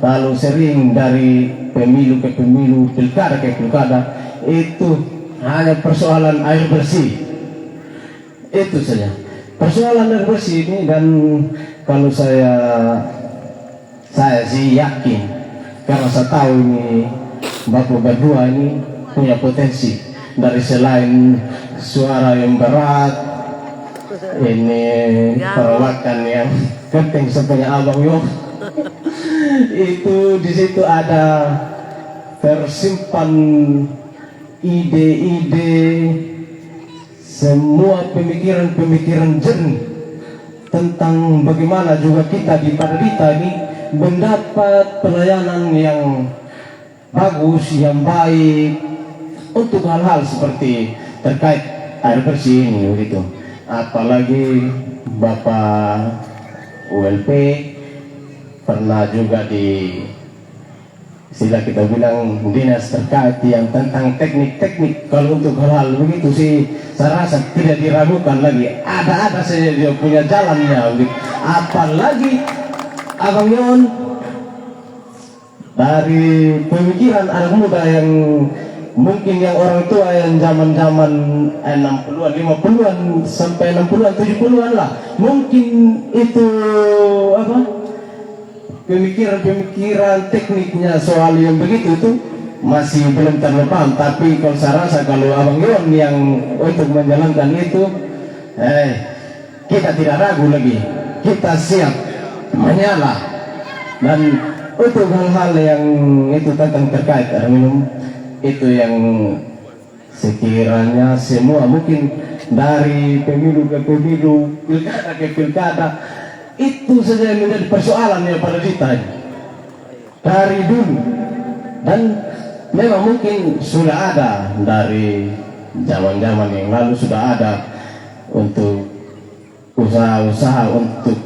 kalau sering dari pemilu ke pemilu, pilkada ke pilkada, itu hanya persoalan air bersih. Itu saja persoalan air bersih ini. Dan kalau saya sih yakin, karena saya tahu ini Bapak berdua ini punya potensi, dari selain suara yang berat, ini perawakan yang penting sepunya Abang Yo. Itu di situ ada tersimpan ide-ide, semua pemikiran-pemikiran jernih tentang bagaimana juga kita di Padadita ini mendapat pelayanan yang bagus, yang baik untuk hal-hal seperti terkait air bersih ini begitu. Apalagi Bapak ULP pernah juga di istilah kita bilang dinas terkait yang tentang teknik-teknik. Kalau untuk hal-hal begitu sih saya rasa tidak diragukan lagi, ada saja dia punya jalannya begitu. Apalagi Abang Yon dari pemikiran anak muda yang mungkin yang orang tua yang zaman-zaman 60-an, 50-an sampai 60-an, 70-an lah, mungkin itu pemikiran tekniknya soal yang begitu itu masih belum terlalu paham. Tapi kalau saya rasa kalau Abang Yon yang untuk menjalankan itu, kita tidak ragu lagi, kita siap menyala. Dan untuk hal-hal yang itu tentang terkait air minum itu yang sekiranya semua mungkin dari pemilu ke pemilu, pilkada ke pilkada, itu saja yang menjadi persoalan yang pada kita dari dulu. Dan memang mungkin sudah ada dari zaman-zaman yang lalu, sudah ada untuk usaha-usaha untuk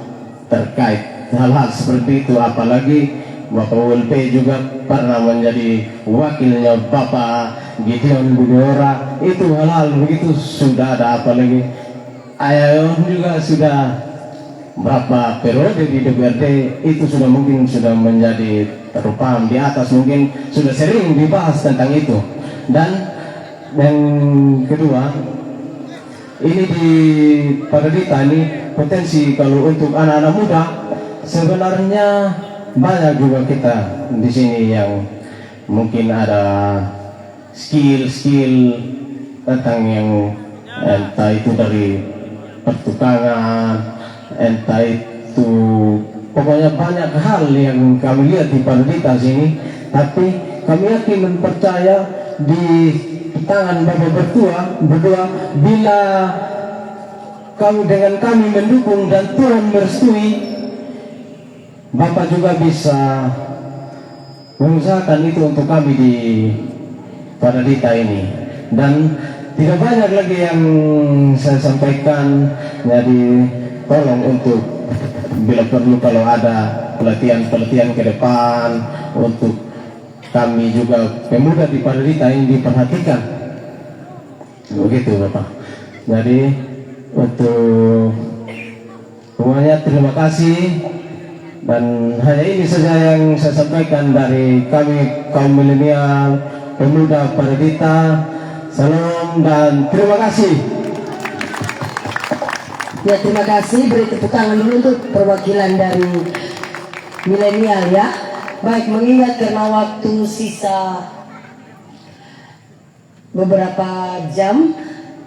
terkait hal-hal seperti itu. Apalagi Bapak WLP juga pernah menjadi wakilnya Bapak Gideon Budiora. Itu hal-hal begitu sudah ada. Apalagi Ayon juga sudah berapa periode di DPRD, itu sudah mungkin sudah menjadi terpaham di atas, mungkin sudah sering dibahas tentang itu. Dan yang kedua, ini di Pardita ini potensi kalau untuk anak-anak muda sebenarnya banyak juga kita di sini yang mungkin ada skill tentang yang entah itu dari pertukangan, entah itu pokoknya banyak hal yang kami lihat di Pardita sini. Tapi kami yakin dan percaya di tangan Bapak berdua bila kami dengan kami mendukung dan Tuhan merestui, Bapak juga bisa mengusahakan itu untuk kami di Pardita ini. Dan tidak banyak lagi yang saya sampaikan, jadi tolong untuk bila perlu kalau ada pelatihan ke depan untuk kami juga pemuda di Pardita ini diperhatikan. Begitu Bapak. Jadi untuk semuanya terima kasih. Dan hanya ini saja yang saya sampaikan dari kami kaum milenial pemuda Pardita. Salam dan terima kasih. Ya, terima kasih. Beri tepuk tangan dulu untuk perwakilan dari milenial ya. Baik, mengingat karena waktu sisa beberapa jam,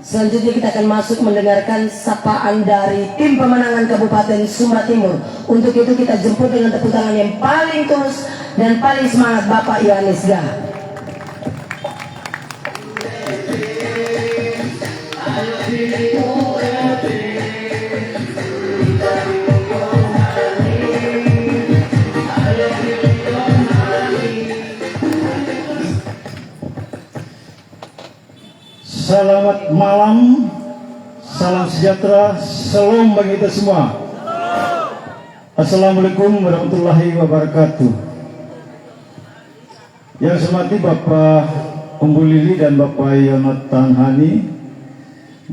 selanjutnya kita akan masuk mendengarkan sapaan dari tim pemenangan Kabupaten Sumba Timur. Untuk itu kita jemput dengan tepuk tangan yang paling tulus dan paling semangat Bapak Yohanes Gah. Selamat malam, salam sejahtera, salam bagi kita semua. Assalamualaikum warahmatullahi wabarakatuh. Yang saya hormati Bapak Umbu Lili dan Bapak Yonatan Hani,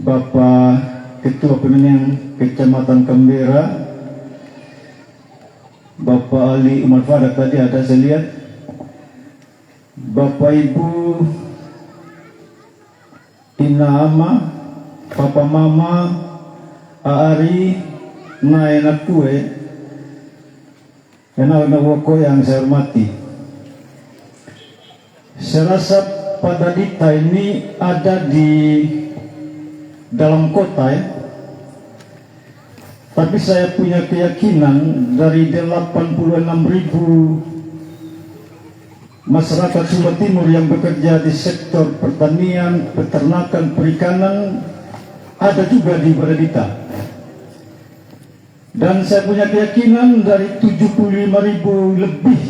Bapak Ketua Pemilihan Kecamatan Kambera, Bapak Ali Umar Fadak tadi ada saya lihat, Bapak Ibu Ina Ama, Papa Mama, Aari, Naenak Kue, anak-anak wako yang saya hormati. Saya rasa Pardita ini ada di dalam kota ya. Tapi saya punya keyakinan dari 86.000 masyarakat Sumba Timur yang bekerja di sektor pertanian, peternakan, perikanan ada juga di Pardita. Dan saya punya keyakinan dari 75.000 lebih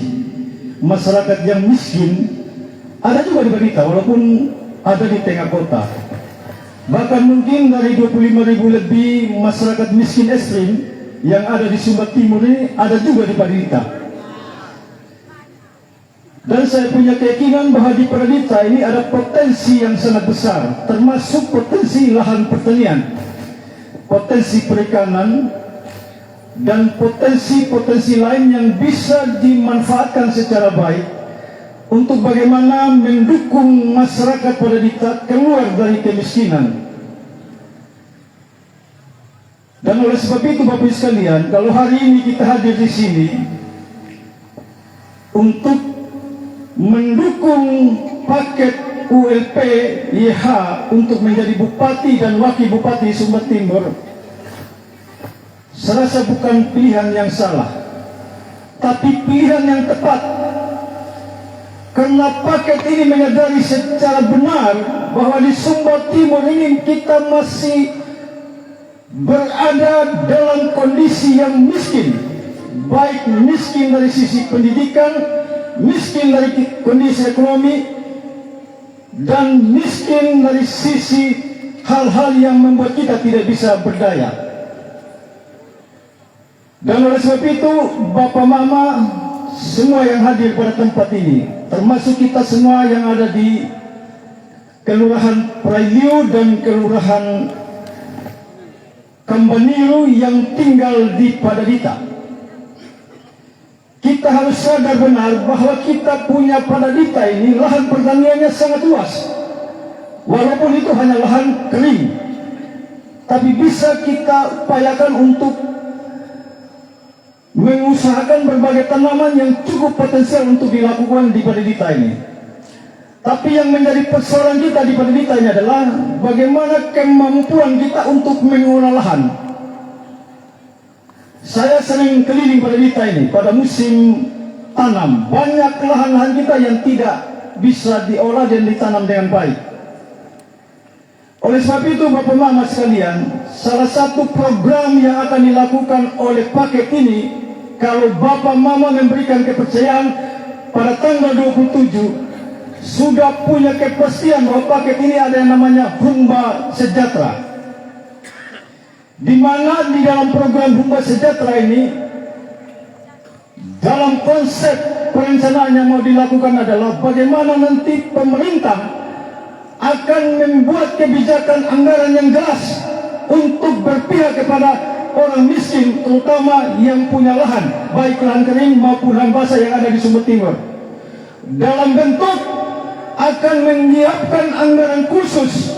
masyarakat yang miskin ada juga di Pardita, walaupun ada di tengah kota. Bahkan mungkin dari 25.000 lebih masyarakat miskin ekstrim yang ada di Sumba Timur ini ada juga di Pardita. Dan saya punya keyakinan bahwa di Pardita ini ada potensi yang sangat besar, termasuk potensi lahan pertanian, potensi perikanan, dan potensi-potensi lain yang bisa dimanfaatkan secara baik untuk bagaimana mendukung masyarakat Pardita keluar dari kemiskinan. Dan oleh sebab itu Bapak sekalian, kalau hari ini kita hadir di sini, untuk mendukung paket ULP YH untuk menjadi bupati dan wakil bupati Sumba Timur, saya rasa bukan pilihan yang salah, tapi pilihan yang tepat. Karena paket ini menyadari secara benar bahwa di Sumba Timur ini kita masih berada dalam kondisi yang miskin, baik miskin dari sisi pendidikan, miskin dari kondisi ekonomi, dan miskin dari sisi hal-hal yang membuat kita tidak bisa berdaya. Dan oleh sebab itu, Bapak Mama, semua yang hadir pada tempat ini, termasuk kita semua yang ada di Kelurahan Prailiu dan Kelurahan Kambaniru yang tinggal di Padadita, kita harus sadar benar bahwa kita punya Padadita ini lahan pertaniannya sangat luas. Walaupun itu hanya lahan kering, tapi bisa kita upayakan untuk mengusahakan berbagai tanaman yang cukup potensial untuk dilakukan di Padadita ini. Tapi yang menjadi persoalan kita di Padadita ini adalah bagaimana kemampuan kita untuk mengolah lahan. Saya sering keliling Padadita ini pada musim tanam. Banyak lahan-lahan kita yang tidak bisa diolah dan ditanam dengan baik. Oleh sebab itu, Bapak Mama sekalian, salah satu program yang akan dilakukan oleh paket ini, kalau Bapak Mama memberikan kepercayaan pada tanggal 27, sudah punya kepastian bahwa paket ini ada yang namanya Humba Sejahtera, di mana di dalam program Humba Sejahtera ini, dalam konsep perencanaan yang mau dilakukan adalah bagaimana nanti pemerintah akan membuat kebijakan anggaran yang jelas untuk berpihak kepada orang miskin, terutama yang punya lahan, baik lahan kering maupun lahan basah yang ada di Sumba Timur, dalam bentuk akan menyiapkan anggaran khusus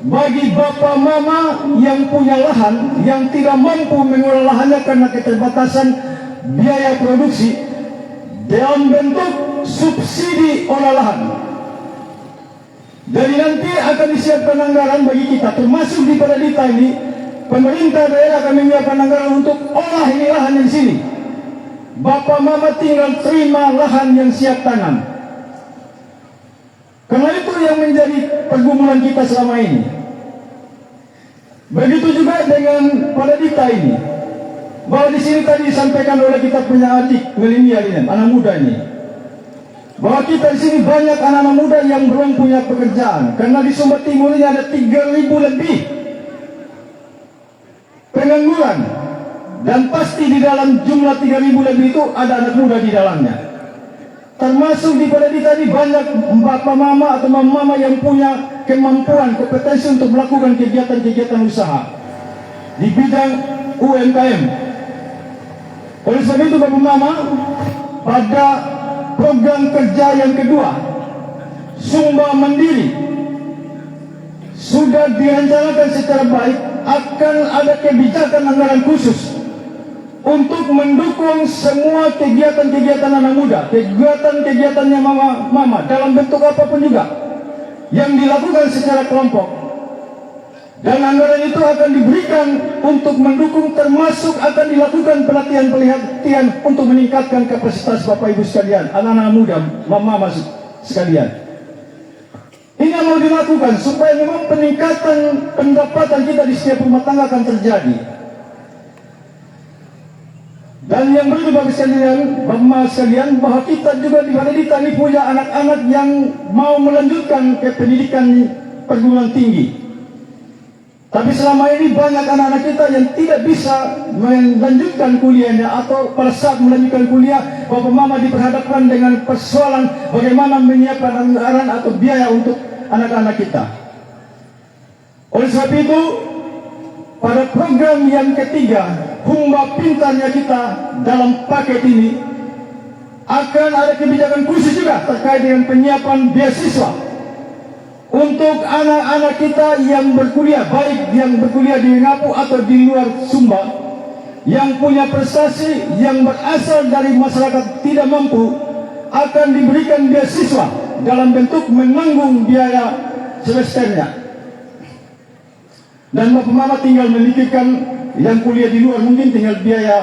bagi Bapak Mama yang punya lahan, yang tidak mampu mengelola lahannya karena keterbatasan biaya produksi, dalam bentuk subsidi olah lahan. Jadi nanti akan disiapkan anggaran bagi kita, termasuk di Padadita ini, pemerintah daerah akan menyiapkan anggaran untuk olah ini lahan di sini. Bapak Mama tinggal terima lahan yang siap tanam. Karena itu yang menjadi pergumulan kita selama ini. Begitu juga dengan Padadita ini, bahwa di sini tadi disampaikan oleh kita punya adik milenial ini, anak muda ini, bahwa kita di sini banyak anak-anak muda yang belum punya pekerjaan. Karena di Sumba Timur ini ada 3.000 lebih pengangguran, dan pasti di dalam jumlah 3.000 lebih itu ada anak muda di dalamnya. Termasuk di Padadita ini banyak Bapak Mama atau Mama yang punya kemampuan, kompetensi untuk melakukan kegiatan-kegiatan usaha di bidang UMKM. Oleh sebab itu, Bapak Mama, pada program kerja yang kedua, Sumba Mandiri, sudah direncanakan secara baik akan ada kebijakan anggaran khusus untuk mendukung semua kegiatan-kegiatan anak muda, kegiatan-kegiatannya mama dalam bentuk apapun juga yang dilakukan secara kelompok. Dan anggaran itu akan diberikan untuk mendukung, termasuk akan dilakukan pelatihan-pelatihan untuk meningkatkan kapasitas Bapak Ibu sekalian, anak-anak muda, mama sekalian. Ini yang mau dilakukan supaya memang peningkatan pendapatan kita di setiap rumah tangga akan terjadi. Dan yang berikut Bapak sekalian, Bapak sekalian, bahwa kita juga di Padadita ini punya anak-anak yang mau melanjutkan ke pendidikan perguruan tinggi. Tapi selama ini banyak anak-anak kita yang tidak bisa melanjutkan kuliahnya, atau pada saat melanjutkan kuliah, Bapak Mama diperhadapkan dengan persoalan bagaimana menyiapkan anggaran atau biaya untuk anak-anak kita. Oleh sebab itu, pada program yang ketiga, Humba Pintarnya kita, dalam paket ini akan ada kebijakan khusus juga terkait dengan penyiapan beasiswa untuk anak-anak kita yang berkuliah, baik yang berkuliah di Ngapu atau di luar Sumba, yang punya prestasi, yang berasal dari masyarakat tidak mampu, akan diberikan beasiswa dalam bentuk menanggung biaya semesternya. Dan Bapak Mama tinggal memikirkan yang kuliah di luar mungkin tinggal biaya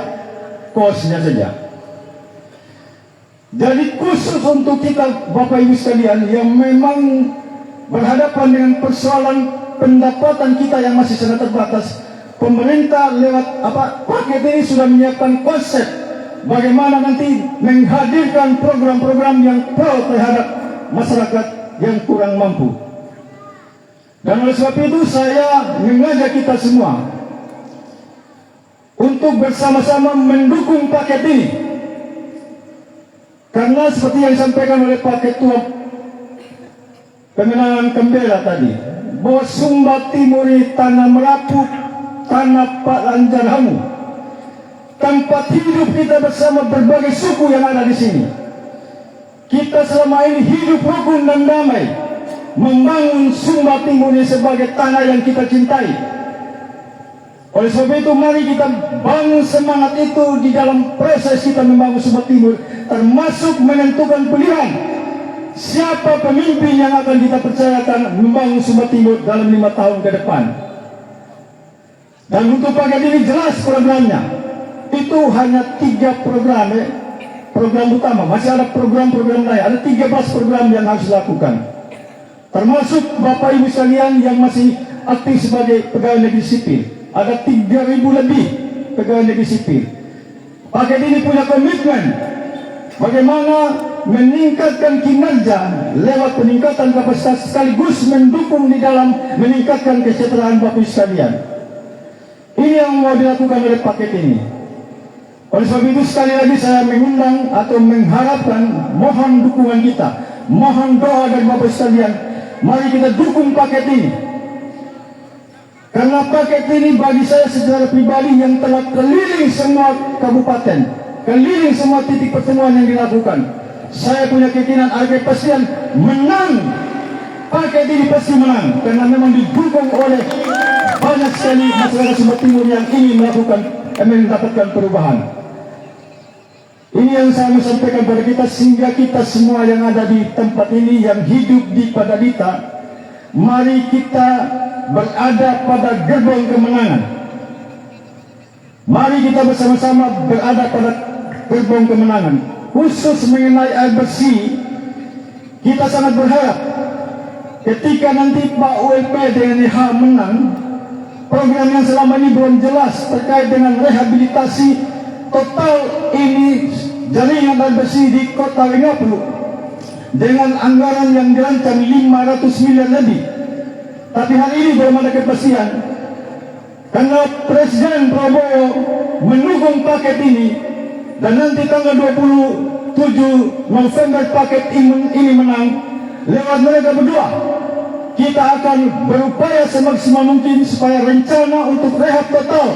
kosnya saja. Jadi khusus untuk kita Bapak Ibu sekalian yang memang berhadapan dengan persoalan pendapatan kita yang masih sangat terbatas, pemerintah lewat paket ini sudah menyiapkan konsep bagaimana nanti menghadirkan program-program yang pro terhadap masyarakat yang kurang mampu. Dan oleh sebab itu saya mengajak kita semua untuk bersama-sama mendukung paket ini. Karena seperti yang disampaikan oleh Pak Ketua Pemenangan Kembela tadi, bahwa Sumba Timur ini tanah Merapu, tanah Pak Lanjarhamu, tempat hidup kita bersama berbagai suku yang ada di sini. Kita selama ini hidup rukun dan damai, membangun Sumba Timur ini sebagai tanah yang kita cintai. Oleh sebab itu mari kita bangun semangat itu di dalam proses kita membangun Sumba Timur, termasuk menentukan pilihan siapa pemimpin yang akan kita percayakan membangun Sumba Timur dalam 5 tahun ke depan. Dan untuk paket ini jelas programnya. Itu hanya 3 program utama. Masih ada program-program lain. Ada 13 program yang harus dilakukan. Termasuk Bapak Ibu sekalian yang masih aktif sebagai pegawai negeri sipil. Ada 3.000 lebih pegawai negeri sipil. Paket ini punya komitmen bagaimana meningkatkan kinerja lewat peningkatan kapasitas sekaligus mendukung di dalam meningkatkan kesejahteraan Bapak Ibu sekalian. Ini yang mau dilakukan oleh paket ini. Oleh sebab itu sekali lagi saya mengundang atau mengharapkan, mohon dukungan kita, mohon doa dari Bapak Ibu sekalian. Mari kita dukung paket ini. Karena paket ini bagi saya secara pribadi yang telah keliling semua kabupaten, keliling semua titik pertemuan yang dilakukan, saya punya keyakinan ada kepastian menang. Paket ini pasti menang karena memang didukung oleh banyak sekali masyarakat Sumba Timur yang ingin mendapatkan perubahan. Ini yang saya mau sampaikan pada kita, sehingga kita semua yang ada di tempat ini yang hidup di Padalita, mari kita berada pada gerbong kemenangan. Mari kita bersama-sama berada pada gerbong kemenangan. Khusus mengenai air bersih, kita sangat berharap ketika nanti Pak ULP dengan IH menang, program yang selama ini belum jelas terkait dengan rehabilitasi total ini jaringan air bersih di Kota Linggapu dengan anggaran yang dirancang 500 miliar lebih. Tapi hari ini belum ada kepastian. Karena Presiden Prabowo mendukung paket ini, dan nanti tanggal 27 November paket ini menang, lewat mereka berdua kita akan berupaya semaksimal mungkin supaya rencana untuk rehab total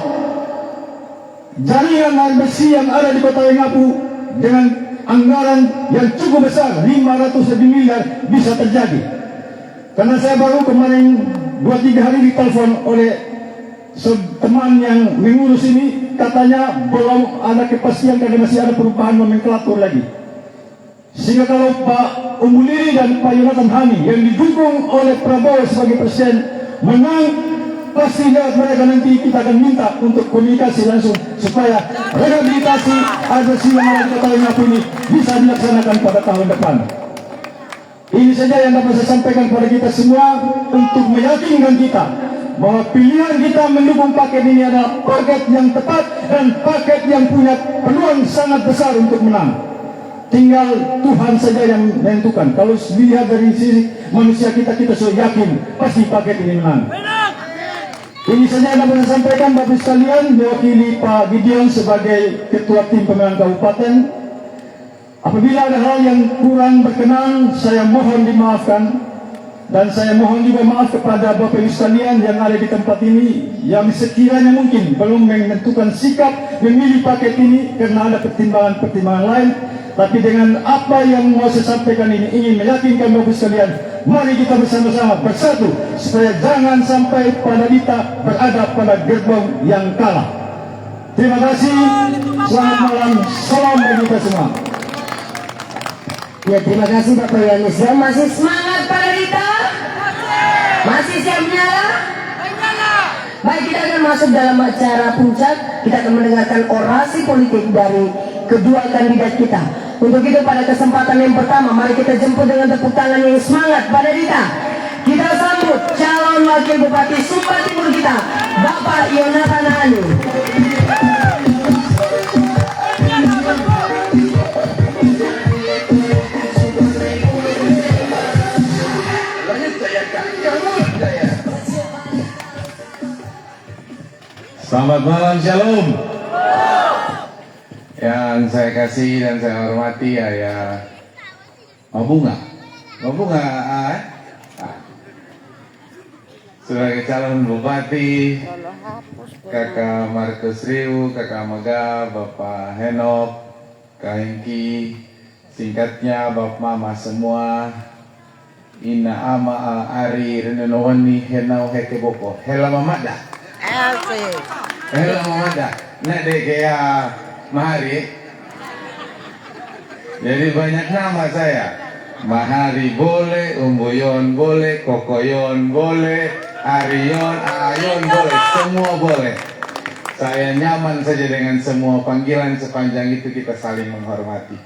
jaringan air bersih yang ada di Kota Linggapu dengan anggaran yang cukup besar 500 lebih miliar bisa terjadi. Karena saya baru kemarin 2-3 hari ditelepon oleh teman yang mengurus ini, katanya belum ada kepastian karena masih ada perubahan nomenklatur lagi. Sehingga kalau Pak Umuliri dan Pak Yonatan Hani yang didukung oleh Prabowo sebagai presiden menang, pasti lewat mereka nanti kita akan minta untuk komunikasi langsung supaya rehabilitasi air bersih yang ada di Kota Linggapu ini bisa dilaksanakan pada tahun depan. Ini saja yang dapat saya sampaikan kepada kita semua untuk meyakinkan kita bahwa pilihan kita mendukung paket ini adalah paket yang tepat dan paket yang punya peluang sangat besar untuk menang. Tinggal Tuhan saja yang menentukan. Kalau dilihat dari sisi manusia kita sudah yakin pasti paket ini menang. Ini saja yang dapat saya sampaikan Bapak sekalian, mewakili Pak Gideon sebagai Ketua Tim Pemenangan Kabupaten. Apabila ada hal yang kurang berkenan, saya mohon dimaafkan. Dan saya mohon juga maaf kepada Bapak Ibu sekalian yang ada di tempat ini, yang sekiranya mungkin belum menentukan sikap memilih paket ini karena ada pertimbangan-pertimbangan lain. Tapi dengan apa yang mau saya sampaikan ini, ingin meyakinkan Bapak Ibu sekalian, mari kita bersama-sama bersatu supaya jangan sampai Padalita berada pada gerbong yang kalah. Terima kasih, selamat malam, salam bagi kita semua. Ya, terima kasih Bapak Yohanes. Ya, masih semangat Pak Rita? Masih siap menyala? Baik, kita akan masuk dalam acara puncak. Kita akan mendengarkan orasi politik dari kedua kandidat kita. Untuk itu pada kesempatan yang pertama, mari kita jemput dengan tepuk tangan yang semangat Pak Rita. Kita sambut calon wakil bupati Sumba Timur kita, Bapak Yonatan Hani. Selamat malam, shalom. Yang saya kasih dan saya hormati Ayah Mabunga. Sebagai calon bupati, Kakak Markus Riu, Kakak Maga, Bapak Henok, Kak Hengki, singkatnya Bapak Mama semua, Ina Ama Ari Renenowani Henau Hekeboko, Hela Mamada. Hela Mamada. Nade kaya Mahari. Jadi banyak nama saya. Mahari boleh, Umbuyon boleh, Kokoyon boleh, Arion, Ayon boleh, semua boleh. Saya nyaman saja dengan semua panggilan sepanjang itu kita saling menghormati.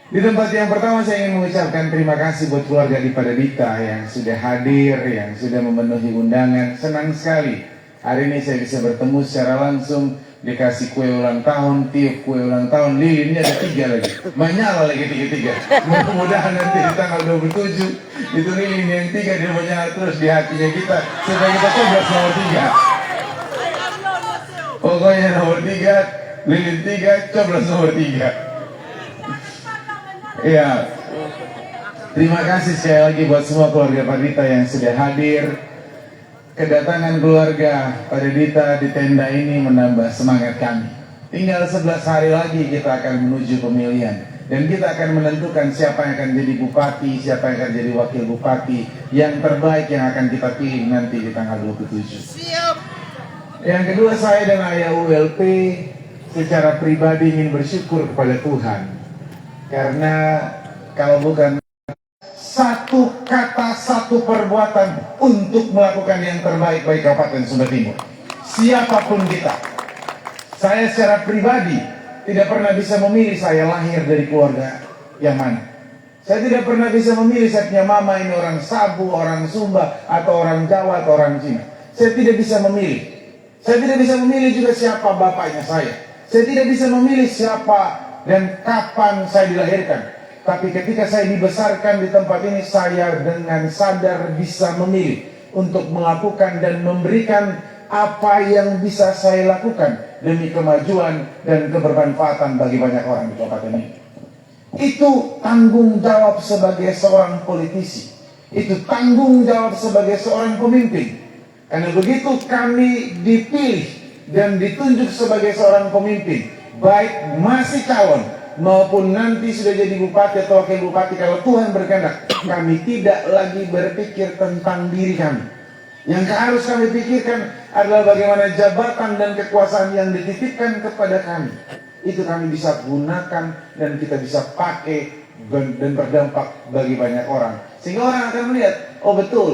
Di tempat yang pertama saya ingin mengucapkan terima kasih buat keluarga di Padadita yang sudah hadir, yang sudah memenuhi undangan. Senang sekali hari ini saya bisa bertemu secara langsung, dikasih kue ulang tahun, tiup kue ulang tahun, lilinnya ada 3 lagi, menyala lagi 3. Mudah-mudahan nanti di tanggal 27 itu lilin yang 3 dia menyala terus di hatinya kita, supaya kita coblos nomor 3. Pokoknya nomor 3, lilin 3, coblos nomor 3. Iya. Terima kasih sekali lagi buat semua keluarga Padadita yang sudah hadir. Kedatangan keluarga Padadita di tenda ini menambah semangat kami. Tinggal 11 hari lagi kita akan menuju pemilihan. Dan kita akan menentukan siapa yang akan jadi bupati, siapa yang akan jadi wakil bupati. Yang terbaik yang akan kita pilih nanti di tanggal 27. Siap. Yang kedua, saya dan Ayah ULP secara pribadi ingin bersyukur kepada Tuhan. Karena kalau bukan satu kata, satu perbuatan untuk melakukan yang terbaik bagi Kabupaten Sumba Timur, siapapun kita, saya secara pribadi tidak pernah bisa memilih saya lahir dari keluarga yang mana. Saya tidak pernah bisa memilih saya punya mama ini orang Sabu, orang Sumba, atau orang Jawa, atau orang Cina. Saya tidak bisa memilih. Saya tidak bisa memilih juga siapa bapaknya saya. Saya tidak bisa memilih siapa dan kapan saya dilahirkan. Tapi ketika saya dibesarkan di tempat ini, saya dengan sadar bisa memilih untuk melakukan dan memberikan apa yang bisa saya lakukan demi kemajuan dan kebermanfaatan bagi banyak orang di kabupaten ini. Itu tanggung jawab sebagai seorang politisi. Itu tanggung jawab sebagai seorang pemimpin. Karena begitu kami dipilih dan ditunjuk sebagai seorang pemimpin, baik masih calon maupun nanti sudah jadi bupati atau wakil bupati, kalau Tuhan berkehendak, kami tidak lagi berpikir tentang diri kami. Yang harus kami pikirkan adalah bagaimana jabatan dan kekuasaan yang dititipkan kepada kami itu kami bisa gunakan dan kita bisa pakai dan berdampak bagi banyak orang. Sehingga orang akan melihat, oh betul,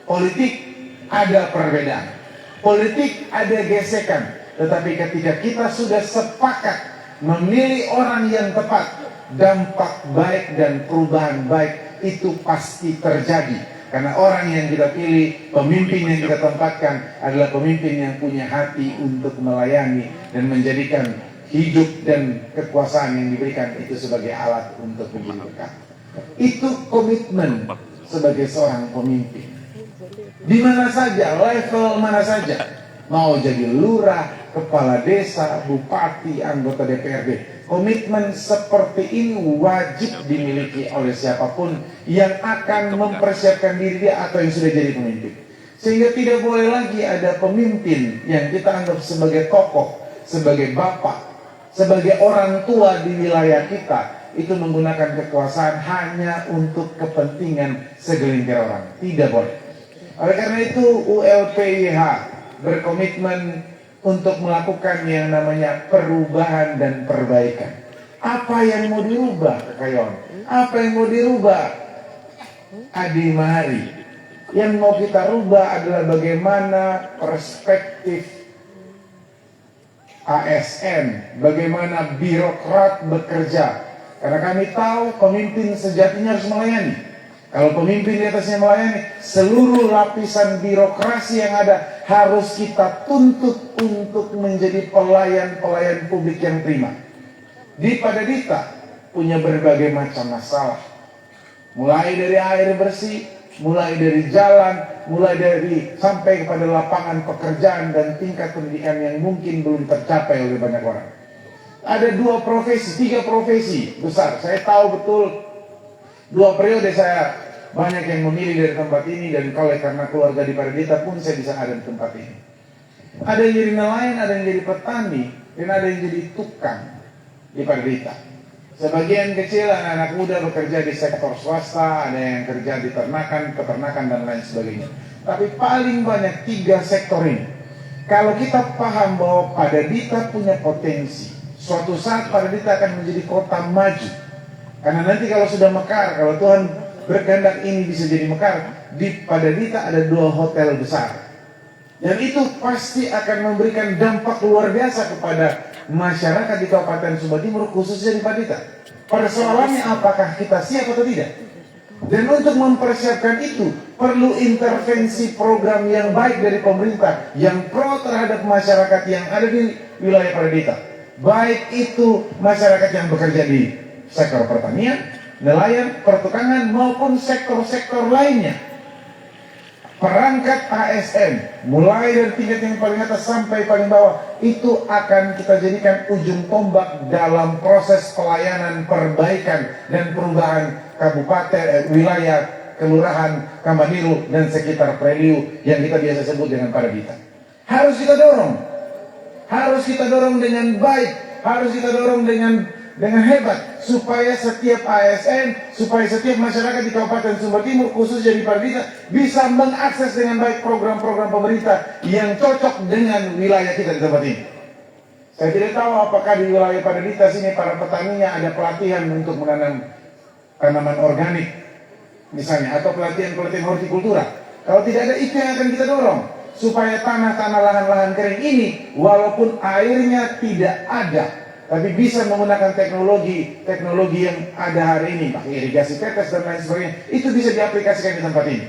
politik ada perbedaan, politik ada gesekan. Tetapi ketika kita sudah sepakat memilih orang yang tepat, dampak baik dan perubahan baik itu pasti terjadi. Karena orang yang kita pilih, pemimpin yang kita tempatkan adalah pemimpin yang punya hati untuk melayani dan menjadikan hidup dan kekuasaan yang diberikan itu sebagai alat untuk menjadi berkat. Itu komitmen sebagai seorang pemimpin. Di mana saja, level mana saja. Mau jadi lurah, kepala desa, bupati, anggota DPRD. Komitmen seperti ini wajib dimiliki oleh siapapun yang akan mempersiapkan diri dia atau yang sudah jadi pemimpin. Sehingga tidak boleh lagi ada pemimpin yang kita anggap sebagai tokoh, sebagai bapak, sebagai orang tua di wilayah kita, itu menggunakan kekuasaan hanya untuk kepentingan segelintir orang. Tidak boleh. Oleh karena itu ULPIH berkomitmen untuk melakukan yang namanya perubahan dan perbaikan. Apa yang mau diubah, Kak Yon? Apa yang mau dirubah? Adi Mahari. Yang mau kita rubah adalah bagaimana perspektif ASN, bagaimana birokrat bekerja. Karena kami tahu pemimpin sejatinya harus melayani. Kalau pemimpin di atasnya melayani, seluruh lapisan birokrasi yang ada harus kita tuntut untuk menjadi pelayan-pelayan publik yang prima. Di Padadita punya berbagai macam masalah. Mulai dari air bersih, mulai dari jalan, mulai dari sampai kepada lapangan pekerjaan dan tingkat pendidikan yang mungkin belum tercapai oleh banyak orang. Ada 2 profesi, 3 profesi besar. Saya tahu betul 2 periode saya banyak yang memilih dari tempat ini, dan kalau karena keluarga di Padadita pun saya bisa ada di tempat ini. Ada yang jadi nelayan, ada yang jadi petani, dan ada yang jadi tukang di Padadita. Sebagian kecil anak-anak muda bekerja di sektor swasta, ada yang kerja di ternakan, peternakan dan lain sebagainya. Tapi paling banyak 3 sektor ini. Kalau kita paham bahwa Padadita punya potensi, suatu saat Padadita akan menjadi kota maju. Karena nanti kalau sudah mekar, kalau Tuhan berkehendak ini bisa jadi mekar, di Padadita ada 2 hotel besar. Dan itu pasti akan memberikan dampak luar biasa kepada masyarakat di Kabupaten Sumba Timur, khususnya di Padadita. Persoalannya apakah kita siap atau tidak? Dan untuk mempersiapkan itu perlu intervensi program yang baik dari pemerintah yang pro terhadap masyarakat yang ada di wilayah Padadita. Baik itu masyarakat yang bekerja di sektor pertanian, nelayan, pertukangan maupun sektor-sektor lainnya. Perangkat ASN mulai dari tingkat yang paling atas sampai paling bawah itu akan kita jadikan ujung tombak dalam proses pelayanan, perbaikan dan perubahan kabupaten, wilayah, kelurahan, Kamaniru dan sekitar Preliu yang kita biasa sebut dengan Padadita. Harus kita dorong dengan baik, harus kita dorong dengan hebat, supaya setiap ASN, supaya setiap masyarakat di Kabupaten Sumba Timur, khususnya di Padadita, bisa mengakses dengan baik program-program pemerintah yang cocok dengan wilayah kita di tempat ini. Saya tidak tahu apakah di wilayah Padadita sini para petaninya ada pelatihan untuk menanam tanaman organik, misalnya, atau pelatihan-pelatihan hortikultura. Kalau tidak ada, itu yang akan kita dorong, supaya tanah-tanah lahan-lahan kering ini, walaupun airnya tidak ada, tapi bisa menggunakan teknologi yang ada hari ini, pakai irigasi tetes dan lain sebagainya, itu bisa diaplikasikan di tempat ini.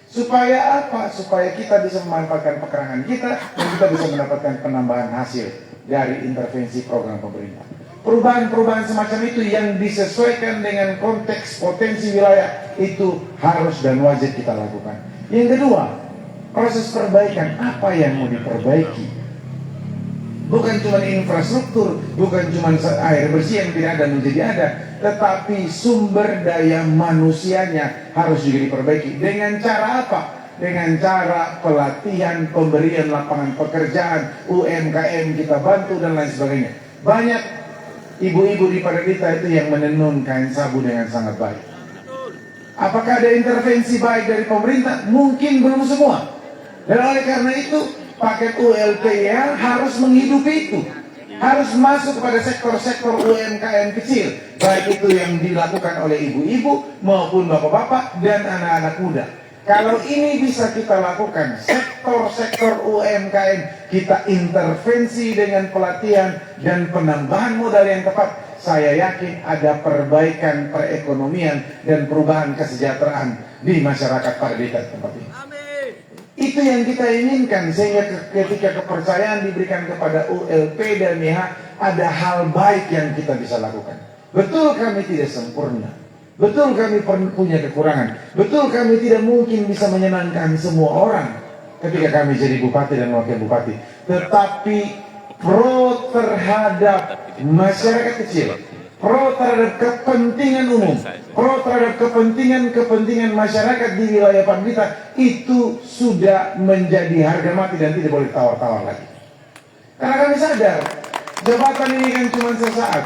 Supaya apa? Supaya kita bisa memanfaatkan pekarangan kita dan kita bisa mendapatkan penambahan hasil dari intervensi program pemerintah. Perubahan-perubahan semacam itu yang disesuaikan dengan konteks potensi wilayah itu harus dan wajib kita lakukan. Yang kedua, proses perbaikan. Apa yang mau diperbaiki? Bukan cuma infrastruktur, bukan cuma air bersih yang tidak ada menjadi ada, tetapi sumber daya manusianya harus juga diperbaiki. Dengan cara apa? Dengan cara pelatihan, pemberian lapangan pekerjaan, UMKM kita bantu dan lain sebagainya. Banyak ibu-ibu di Padadita itu yang menenun kain sabu dengan sangat baik. Apakah ada intervensi baik dari pemerintah? Mungkin belum semua. Dan oleh karena itu, paket ULPR harus menghidupi itu, harus masuk kepada sektor-sektor UMKM kecil, baik itu yang dilakukan oleh ibu-ibu maupun bapak-bapak dan anak-anak muda. Kalau ini bisa kita lakukan, sektor-sektor UMKM kita intervensi dengan pelatihan dan penambahan modal yang tepat, saya yakin ada perbaikan perekonomian dan perubahan kesejahteraan di masyarakat Padadita tempat ini. Itu yang kita inginkan, sehingga ketika kepercayaan diberikan kepada ULP dan IH, ada hal baik yang kita bisa lakukan. Betul kami tidak sempurna, betul kami punya kekurangan, betul kami tidak mungkin bisa menyenangkan semua orang ketika kami jadi bupati dan wakil bupati. Tetapi pro terhadap masyarakat kecil, pro terhadap kepentingan umum, pro terhadap kepentingan masyarakat di wilayah Padadita, itu sudah menjadi harga mati dan tidak boleh tawar-tawar lagi. Karena kami sadar, jabatan ini kan cuma sesaat.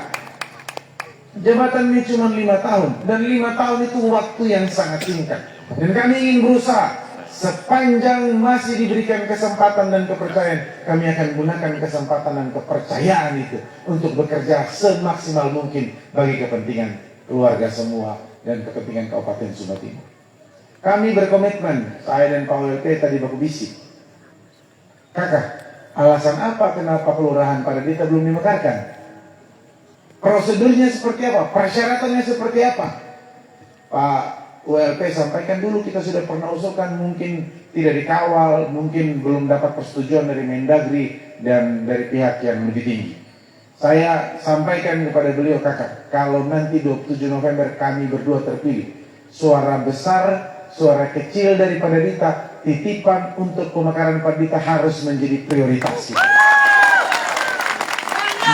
Jabatan ini cuma 5 tahun. Dan 5 tahun itu waktu yang sangat singkat. Dan kami ingin berusaha, sepanjang masih diberikan kesempatan dan kepercayaan, kami akan gunakan kesempatan dan kepercayaan itu untuk bekerja semaksimal mungkin bagi kepentingan keluarga semua, dan kepentingan Kabupaten Sumba Timur. Kami berkomitmen, saya dan Pak WLP tadi baku bisik. Kakak, alasan apa kenapa kelurahan Paradita belum dimekarkan? Prosedurnya seperti apa? Persyaratannya seperti apa? Pak WLP sampaikan dulu, kita sudah pernah usulkan, mungkin tidak dikawal, mungkin belum dapat persetujuan dari Mendagri dan dari pihak yang lebih tinggi. Saya sampaikan kepada beliau, kakak, kalau nanti 27 November kami berdua terpilih, suara besar, suara kecil dari Paradita, titipan untuk pemekaran Paradita harus menjadi prioritas kita.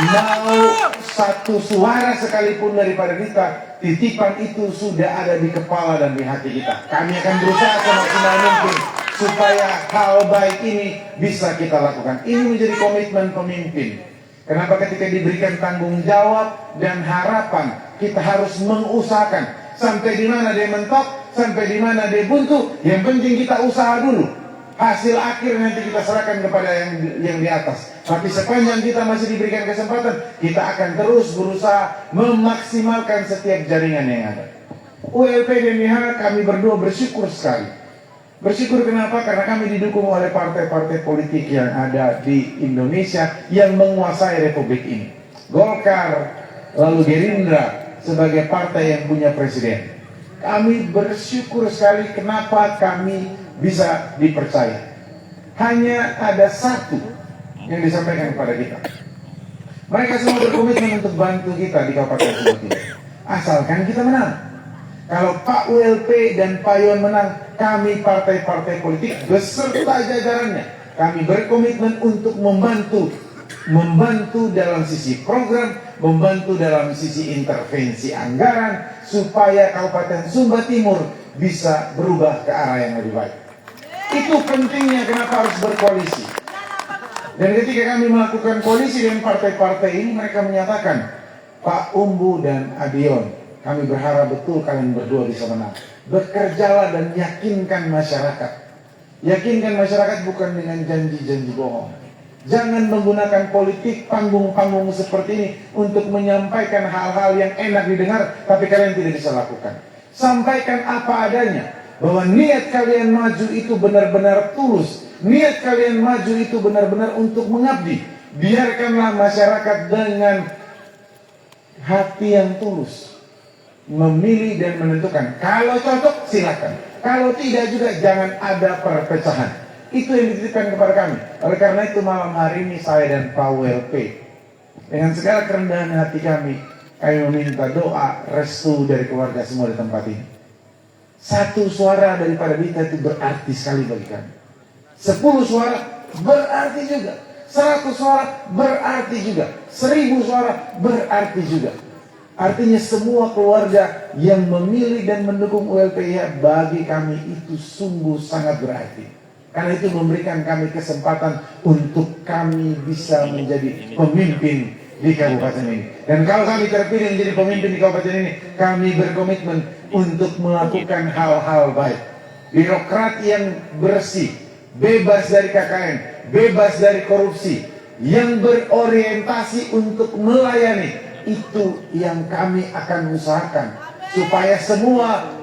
Mau satu suara sekalipun dari Paradita, titipan itu sudah ada di kepala dan di hati kita. Kami akan berusaha semaksimal mungkin supaya hal baik ini bisa kita lakukan. Ini menjadi komitmen pemimpin. Kenapa ketika diberikan tanggung jawab dan harapan, kita harus mengusahakan. Sampai di mana dia mentok, sampai di mana dia buntu, yang penting kita usaha dulu. Hasil akhir nanti kita serahkan kepada yang di atas. Tapi sepanjang kita masih diberikan kesempatan, kita akan terus berusaha memaksimalkan setiap jaringan yang ada. ULP DMH kami berdua bersyukur sekali. Bersyukur kenapa? Karena kami didukung oleh partai-partai politik yang ada di Indonesia yang menguasai republik ini. Golkar, lalu Gerindra sebagai partai yang punya presiden. Kami bersyukur sekali kenapa kami bisa dipercaya. Hanya ada satu yang disampaikan kepada kita. Mereka semua berkomitmen untuk bantu kita di Kabupaten Sumba Timur. Asalkan kita menang. Kalau Pak WLP dan Pak Yon menang, kami partai-partai politik beserta jajarannya, kami berkomitmen untuk membantu dalam sisi program, membantu dalam sisi intervensi anggaran, supaya Kabupaten Sumba Timur bisa berubah ke arah yang lebih baik. Itu pentingnya kenapa harus berkoalisi. Dan ketika kami melakukan koalisi dengan partai-partai ini, mereka menyatakan, Pak Umbu dan Adion, kami berharap betul kalian berdua bisa menang. Bekerjalah dan yakinkan masyarakat. Yakinkan masyarakat bukan dengan janji-janji bohong. Jangan menggunakan politik panggung-panggung seperti ini untuk menyampaikan hal-hal yang enak didengar, tapi kalian tidak bisa lakukan. Sampaikan apa adanya, bahwa niat kalian maju itu benar-benar tulus. Niat kalian maju itu benar-benar untuk mengabdi. Biarkanlah masyarakat dengan hati yang tulus memilih dan menentukan. Kalau cocok silakan, kalau tidak juga jangan ada perpecahan. Itu yang dititipkan kepada kami. Oleh karena itu malam hari ini saya dan Pak WLP dengan segala kerendahan hati kami meminta doa restu dari keluarga semua di tempat ini. Satu suara dari Paradita itu berarti sekali bagi kami. 10 suara berarti juga. 100 suara berarti juga. 1000 suara berarti juga. Artinya semua keluarga yang memilih dan mendukung ULPIH bagi kami itu sungguh sangat berarti. Karena itu memberikan kami kesempatan untuk kami bisa menjadi pemimpin di kabupaten ini. Dan kalau kami terpilih menjadi pemimpin di kabupaten ini, kami berkomitmen untuk melakukan hal-hal baik. Birokrat yang bersih, bebas dari KKN, bebas dari korupsi, yang berorientasi untuk melayani. Itu yang kami akan usahakan supaya semua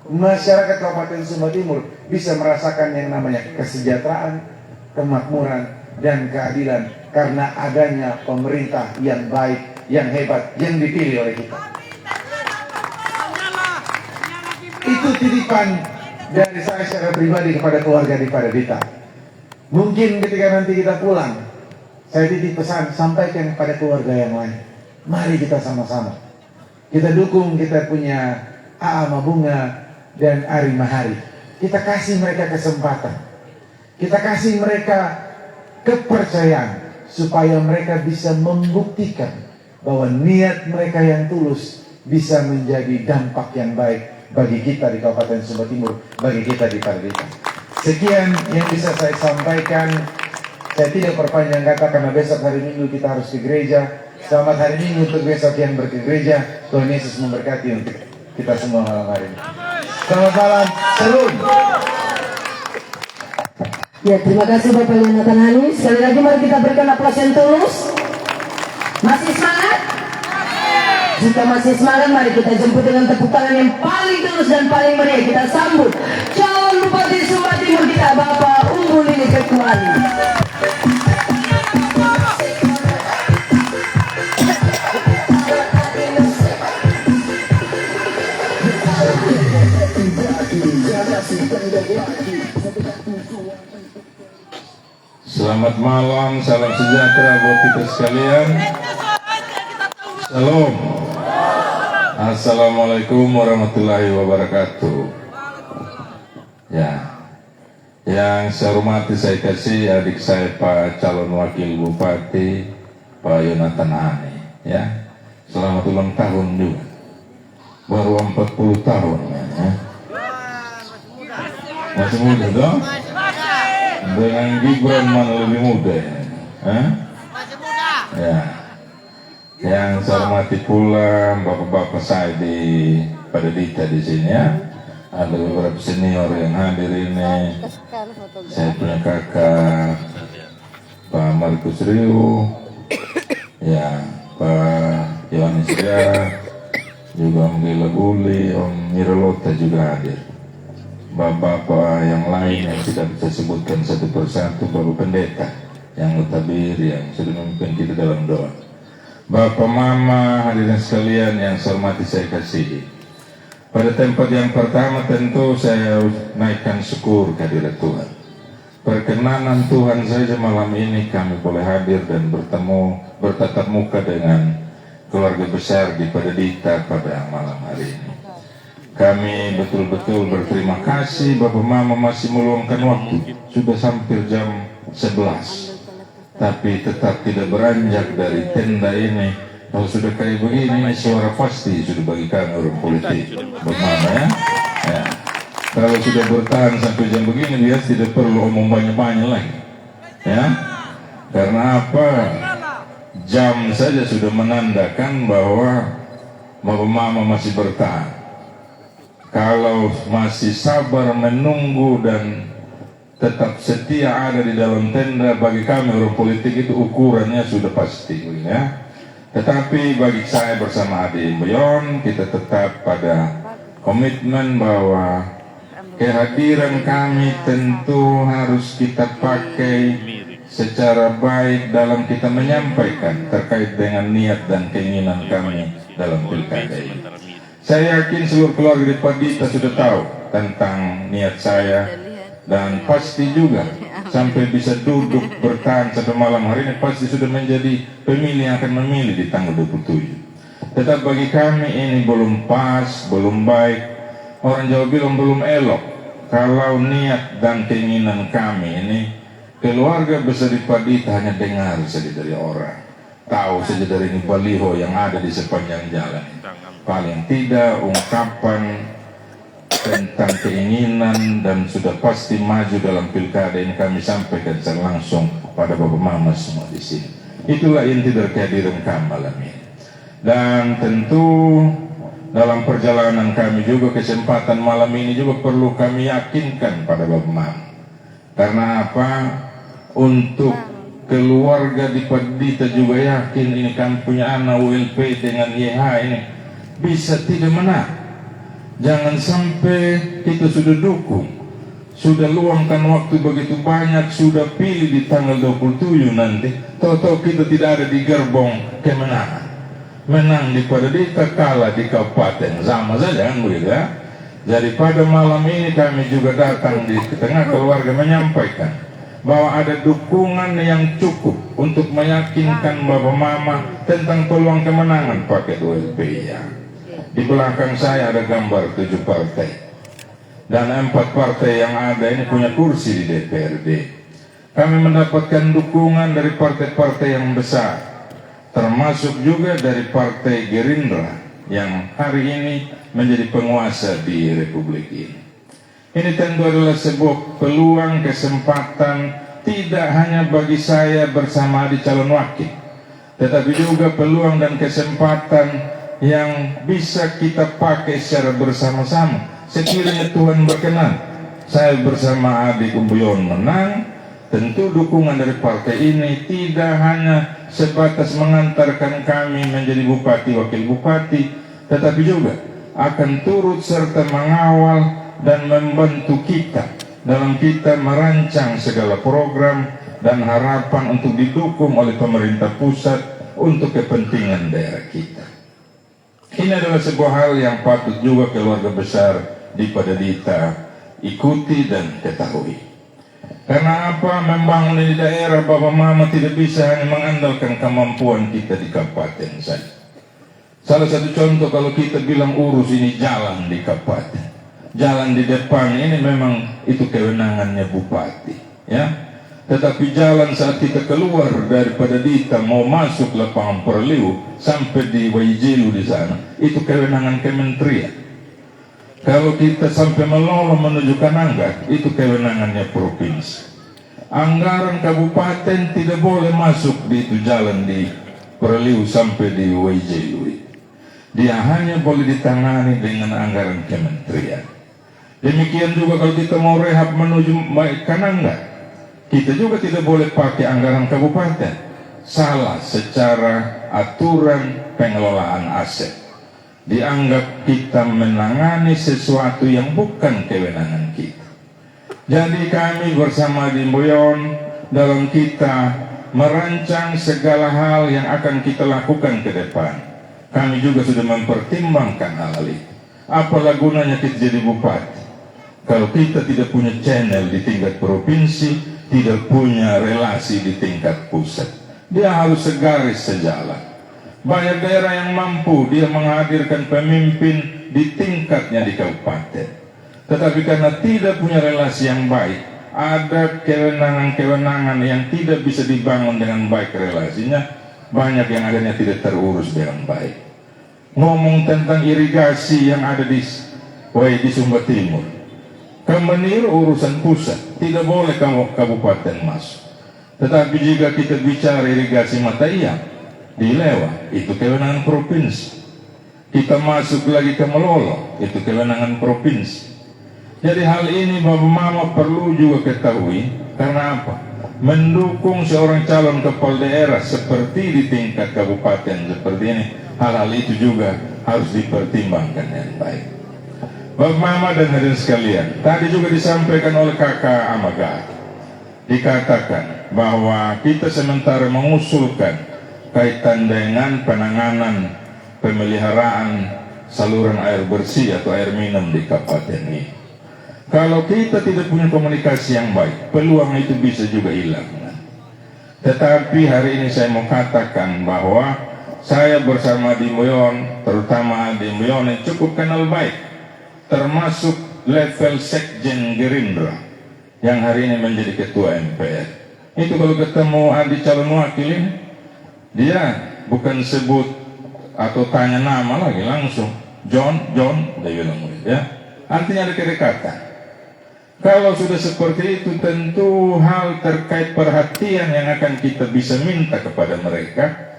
masyarakat Kabupaten Sumba Timur bisa merasakan yang namanya kesejahteraan, kemakmuran, dan keadilan karena adanya pemerintah yang baik, yang hebat, yang dipilih oleh kita. Itu titipan dari saya secara pribadi kepada keluarga di Paradita. Mungkin ketika nanti kita pulang, saya titip pesan, sampaikan kepada keluarga yang lain. Mari kita sama-sama. Kita dukung, kita punya A.A. Mabunga dan Ari Mahari. Kita kasih mereka kesempatan. Kita kasih mereka kepercayaan supaya mereka bisa membuktikan bahwa niat mereka yang tulus bisa menjadi dampak yang baik bagi kita di Kabupaten Sumba Timur, bagi kita di Paradita. Sekian yang bisa saya sampaikan. Saya tidak perpanjang kata karena besok hari Minggu kita harus ke gereja. Selamat hari Minggu untuk besok yang ke gereja. Tuhan Yesus memberkati untuk kita semua malam hari ini. Selamat malam, salam. Ya, terima kasih Bapak Yonatan Hani. Sekali lagi mari kita berikan aplaus yang tulus. Masih semangat? Jika masih semangat, mari kita jemput dengan tepuk tangan yang paling tulus dan paling meriah. Kita sambut calon Bupati Sumba Timur kita, Bapak Unggul Lili Ketuali. Selamat malam, salam sejahtera buat kita sekalian. Salam. Assalamualaikum warahmatullahi wabarakatuh. Ya, yang saya hormati saya kasih adik saya Pak calon wakil bupati Pak Yonatan Hani. Ya, selamat ulang tahun juga. Baru 40 tahun. Ya. Masih muda dong? Dengan Gibran mana lebih muda ya? Ya. Yang saya hormati pula bapak-bapak saya pada Dita di sini ya. Ada beberapa senior yang hadir ini. Saya punya kakak Pak Markus Rio, ya Pak Yohanes Ria, juga Om Gila Guli, Om Miralota juga hadir. Bapak-bapak yang lain yang tidak bisa sebutkan satu persatu, Bapak Pendeta yang notabir yang sudah memimpin kita dalam doa. Bapak Mama hadirin sekalian yang saya hormati saya kasihi. Pada tempat yang pertama tentu saya naikkan syukur kehadirat Tuhan. Perkenanan Tuhan saja malam ini kami boleh hadir dan bertatap muka dengan keluarga besar di Padedita pada malam hari ini. Kami betul-betul berterima kasih Bapak Mama masih meluangkan waktu. Sudah hampir jam 11. Tapi tetap tidak beranjak dari tenda ini. Kalau sudah kayak begini, ini suara pasti sudah bagi kami orang politik. Bapak Mama ya. Ya. Kalau sudah bertahan sampai jam begini, dia tidak perlu omong banyak-banyak lagi. Ya. Karena apa? Jam saja sudah menandakan bahwa Bapak Mama masih bertahan. Kalau masih sabar menunggu dan tetap setia ada di dalam tenda, bagi kami orang politik itu ukurannya sudah pasti ya. Tetapi bagi saya bersama Adi Boyon, kita tetap pada komitmen bahwa kehadiran kami tentu harus kita pakai secara baik dalam kita menyampaikan terkait dengan niat dan keinginan kami dalam pilkada ini. Saya yakin seluruh keluarga di Padedita sudah tahu tentang niat saya dan pasti juga sampai bisa duduk bertahan sampai malam hari ini pasti sudah menjadi pemilih yang akan memilih di tanggal 27. Tetap bagi kami ini belum pas, belum baik. Orang Jawa bilang belum elok kalau niat dan keinginan kami ini keluarga besar di Padedita hanya dengar saja dari orang, tahu saja dari baliho yang ada di sepanjang jalan. Paling tidak ungkapan tentang keinginan dan sudah pasti maju dalam pilkada ini kami sampaikan secara langsung pada Bapak Mama semua di sini. Itulah inti dari kehadiran kami malam ini. Dan tentu dalam perjalanan kami juga kesempatan malam ini juga perlu kami yakinkan pada Bapak Mama. Karena apa? Untuk keluarga di Padedita juga yakin ini kami punya anak ULP dengan YH ini bisa tidak menang. Jangan sampai kita sudah dukung, sudah luangkan waktu begitu banyak, sudah pilih di tanggal 27 nanti, tahu-tahu kita tidak ada di gerbong kemenangan. Menang di Padedita, kalah di kabupaten, sama saja kan begitu ya. Jadi pada malam ini kami juga datang di tengah keluarga menyampaikan bahwa ada dukungan yang cukup untuk meyakinkan Bapak Mama tentang peluang kemenangan paket ULP ya. Di belakang saya ada gambar 7 partai dan 4 partai yang ada ini punya kursi di DPRD. Kami mendapatkan dukungan dari partai-partai yang besar, termasuk juga dari Partai Gerindra yang hari ini menjadi penguasa di Republik ini. Ini tentu adalah sebuah peluang kesempatan tidak hanya bagi saya bersama di calon wakil, tetapi juga peluang dan kesempatan yang bisa kita pakai secara bersama-sama. Sekiranya Tuhan berkenan, saya bersama Adi Boyon menang, tentu dukungan dari partai ini tidak hanya sebatas mengantarkan kami menjadi bupati wakil bupati, tetapi juga akan turut serta mengawal dan membantu kita dalam kita merancang segala program dan harapan untuk didukung oleh pemerintah pusat untuk kepentingan daerah kita. Ini adalah sebuah hal yang patut juga keluarga besar di Padadita ikuti dan ketahui. Karena apa? Membangun di daerah Bapak Mama tidak bisa hanya mengandalkan kemampuan kita di kabupaten saja. Salah satu contoh kalau kita bilang urus ini jalan di kabupaten, jalan di depan ini memang itu kewenangannya bupati, ya. Tetapi jalan saat kita keluar daripada Dita mau masuk lapangan Perliu sampai di Waijilu di sana, itu kewenangan kementerian. Kalau kita sampai Melolo menuju Kananggat, itu kewenangannya provinsi. Anggaran kabupaten tidak boleh masuk di itu jalan di Perliu sampai di Waijilu. Dia hanya boleh ditangani dengan anggaran kementerian. Demikian juga kalau kita mau rehab menuju Kananggat, kita juga tidak boleh pakai anggaran kabupaten. Salah secara aturan pengelolaan aset. Dianggap kita menangani sesuatu yang bukan kewenangan kita. Jadi kami bersama di Mboyon dalam kita merancang segala hal yang akan kita lakukan ke depan. Kami juga sudah mempertimbangkan hal itu. Apalah gunanya kita jadi bupati kalau kita tidak punya channel di tingkat provinsi, tidak punya relasi di tingkat pusat. Dia harus segaris sejalan. Banyak daerah yang mampu dia menghadirkan pemimpin di tingkatnya di kabupaten, tetapi karena tidak punya relasi yang baik, ada kewenangan-kewenangan yang tidak bisa dibangun dengan baik relasinya, banyak yang adanya tidak terurus dengan baik. Ngomong tentang irigasi yang ada di Sumba Timur, Kemenir urusan pusat, tidak boleh kabupaten masuk. Tetapi jika kita bicara irigasi Mataiam di Lewa, itu kewenangan provinsi. Kita masuk lagi ke Melolo, itu kewenangan provinsi. Jadi hal ini Bapak Mama perlu juga ketahui. Karena apa? Mendukung seorang calon kepala daerah seperti di tingkat kabupaten seperti ini, hal-hal itu juga harus dipertimbangkan dengan baik. Bapak Mama dan hadirin sekalian, tadi juga disampaikan oleh Kakak Amaga, dikatakan bahwa kita sementara mengusulkan kaitan dengan penanganan pemeliharaan saluran air bersih atau air minum di kabupaten ini. Kalau kita tidak punya komunikasi yang baik, peluang itu bisa juga hilang. Tetapi hari ini saya mau katakan bahwa saya bersama di Mboyon, terutama di Mboyon yang cukup kenal baik, termasuk level Sekjen Gerindra yang hari ini menjadi ketua MPR. Itu kalau ketemu adik calon wakil ini, dia bukan sebut atau tanya nama lagi, langsung John, dia bilang, ya. Artinya ada kedekatan. Kalau sudah seperti itu, tentu hal terkait perhatian yang akan kita bisa minta kepada mereka,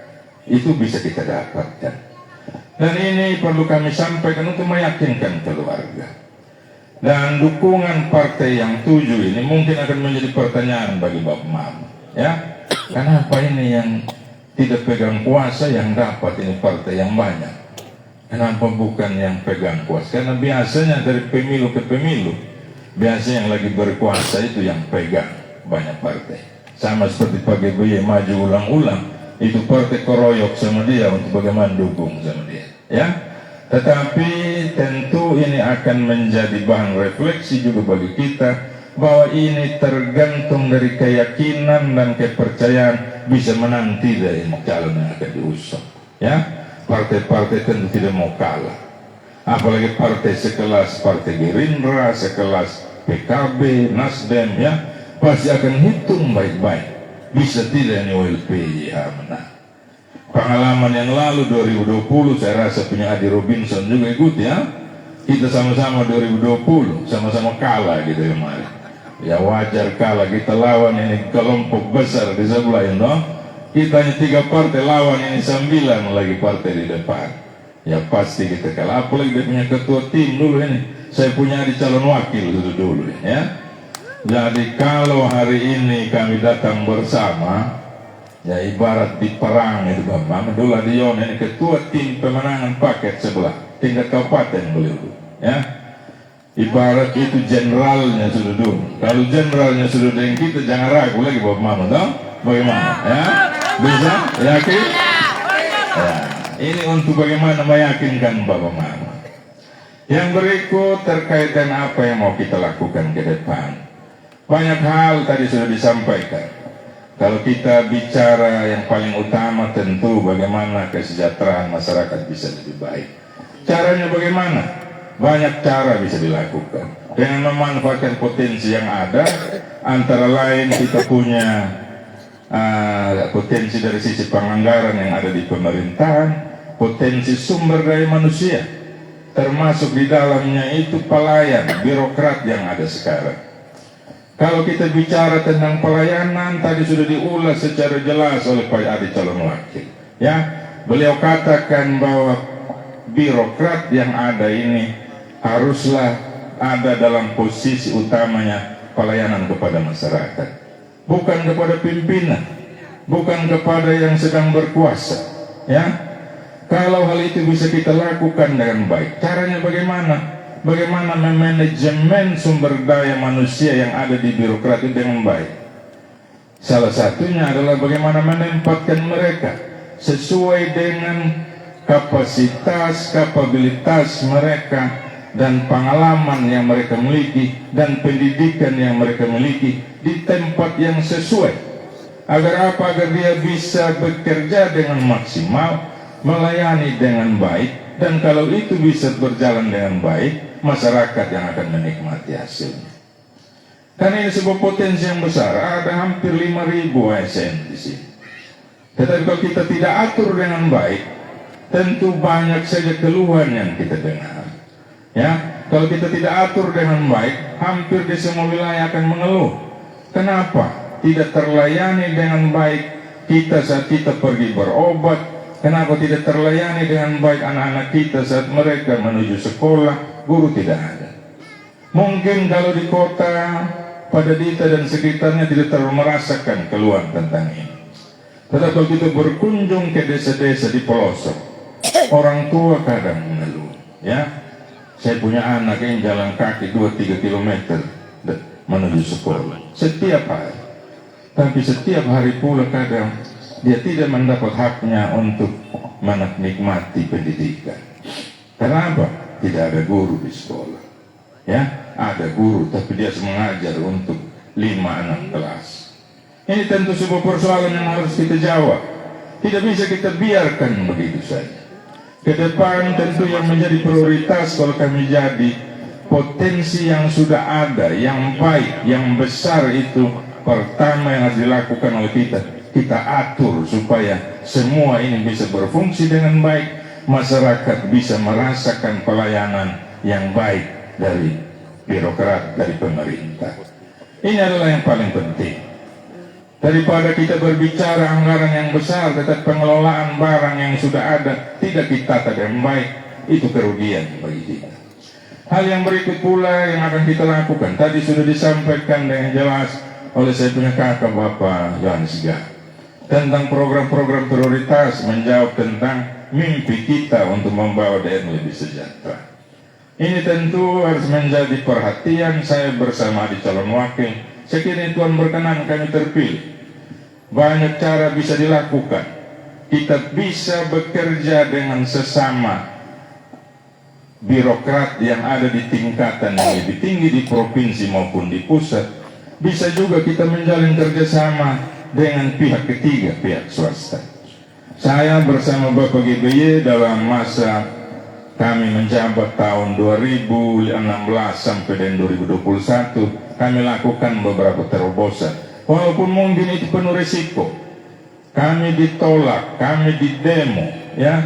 itu bisa kita dapatkan. Dan ini perlu kami sampaikan untuk meyakinkan keluarga. Dan dukungan partai yang 7 ini mungkin akan menjadi pertanyaan bagi Bapak Mama. Ya, kenapa ini yang tidak pegang kuasa yang dapat ini partai yang banyak? Kenapa bukan yang pegang kuasa? Karena biasanya dari pemilu ke pemilu, biasanya yang lagi berkuasa itu yang pegang banyak partai. Sama seperti Pak GBY maju ulang-ulang, itu partai keroyok sama dia untuk bagaimana dukung sama dia, ya. Tetapi tentu ini akan menjadi bahan refleksi juga bagi kita bahwa ini tergantung dari keyakinan dan kepercayaan bisa menanti dari calon yang akan diusung, ya. Partai-partai tentu tidak mau kalah, apalagi partai sekelas Partai Gerindra, sekelas PKB, Nasdem, ya, pasti akan hitung baik-baik bisa tidak ini OLPYH menang. Pengalaman yang lalu 2020 saya rasa punya Adi Robinson juga ikut, ya. Kita sama-sama 2020 sama-sama kalah gitu kemarin. Ya wajar kalah, kita lawan ini kelompok besar di sebelah ini, no? Kita hanya 3 partai, lawan ini 9 lagi partai di depan. Ya pasti kita kalah. Apalagi dia punya ketua tim dulu ini. Saya punya di calon wakil dulu, ya. Jadi kalau hari ini kami datang bersama, Ya ibarat di perang itu Bapak. Dulu Dion ini ketua tim pemenangan paket sebelah tingkat kabupaten beliau. Ya, ibarat itu jenderalnya sudah dulu. Kalau jenderalnya sudah dengan kita jangan ragu lagi Bapak Mama, toh? Bagaimana? Ya, bisa? Yakin? Ya, ini untuk bagaimana meyakinkan Bapak Mama. Yang berikut terkait dengan apa yang mau kita lakukan ke depan. Banyak hal tadi sudah disampaikan. Kalau kita bicara yang paling utama tentu bagaimana kesejahteraan masyarakat bisa lebih baik. Caranya bagaimana? Banyak cara bisa dilakukan. Dengan memanfaatkan potensi yang ada, antara lain kita punya potensi dari sisi penganggaran yang ada di pemerintahan, potensi sumber daya manusia, termasuk di dalamnya itu pelayan, birokrat yang ada sekarang. Kalau kita bicara tentang pelayanan, tadi sudah diulas secara jelas oleh Pak Adi calon wakil. Ya, beliau katakan bahwa birokrat yang ada ini haruslah ada dalam posisi utamanya pelayanan kepada masyarakat, bukan kepada pimpinan, bukan kepada yang sedang berkuasa. Ya, kalau hal itu bisa kita lakukan dengan baik, caranya bagaimana? Bagaimana memanajemen sumber daya manusia yang ada di birokrat itu dengan baik. Salah satunya adalah bagaimana menempatkan mereka sesuai dengan kapasitas, kapabilitas mereka dan pengalaman yang mereka miliki dan pendidikan yang mereka miliki di tempat yang sesuai. Agar apa? Agar dia bisa bekerja dengan maksimal, melayani dengan baik, dan kalau itu bisa berjalan dengan baik, masyarakat yang akan menikmati hasilnya. Karena ini sebuah potensi yang besar, ada hampir 5.000 ASN di sini. Tetapi kalau kita tidak atur dengan baik, tentu banyak saja keluhan yang kita dengar. Ya, kalau kita tidak atur dengan baik, hampir di semua wilayah akan mengeluh. Kenapa? Tidak terlayani dengan baik kita saat kita pergi berobat. Kenapa tidak terlayani dengan baik anak-anak kita saat mereka menuju sekolah? Guru tidak ada. Mungkin kalau di kota pada Dita dan sekitarnya tidak terlalu merasakan keluhan tentang ini. Tetapi kalau kita berkunjung ke desa-desa di pelosok, orang tua kadang mengeluh. Ya, saya punya anak yang jalan kaki 2-3 km menuju sekolah setiap hari. Tapi setiap hari pula kadang dia tidak mendapat haknya untuk menikmati pendidikan. Kenapa? Tidak ada guru di sekolah. Ya, ada guru tapi dia mengajar untuk 5-6 kelas. Ini tentu sebuah persoalan yang harus kita jawab. Tidak bisa kita biarkan begitu saja. Ke depan tentu yang menjadi prioritas kalau kami jadi potensi yang sudah ada, yang baik, yang besar itu pertama yang harus dilakukan oleh kita atur supaya semua ini bisa berfungsi dengan baik. Masyarakat bisa merasakan pelayanan yang baik dari birokrat, dari pemerintah. Ini adalah yang paling penting. Daripada kita berbicara anggaran yang besar, tetapi pengelolaan barang yang sudah ada tidak kita tata dengan baik, itu kerugian bagi kita. Hal yang berikut pula yang akan kita lakukan, tadi sudah disampaikan dengan jelas oleh saya punya kakak Bapak Yohanes Gah, tentang program-program prioritas, menjawab tentang mimpi kita untuk membawa daerah lebih sejahtera. Ini tentu harus menjadi perhatian saya bersama di calon wakil. Sekiranya Tuhan berkenan kami terpilih, banyak cara bisa dilakukan. Kita bisa bekerja dengan sesama birokrat yang ada di tingkatan yang lebih tinggi di provinsi maupun di pusat. Bisa juga kita menjalin kerjasama dengan pihak ketiga, pihak swasta. Saya bersama Bapak GBY dalam masa kami menjabat tahun 2016 sampai dengan 2021, kami lakukan beberapa terobosan. Walaupun mungkin itu penuh risiko, kami ditolak, kami didemo, ya,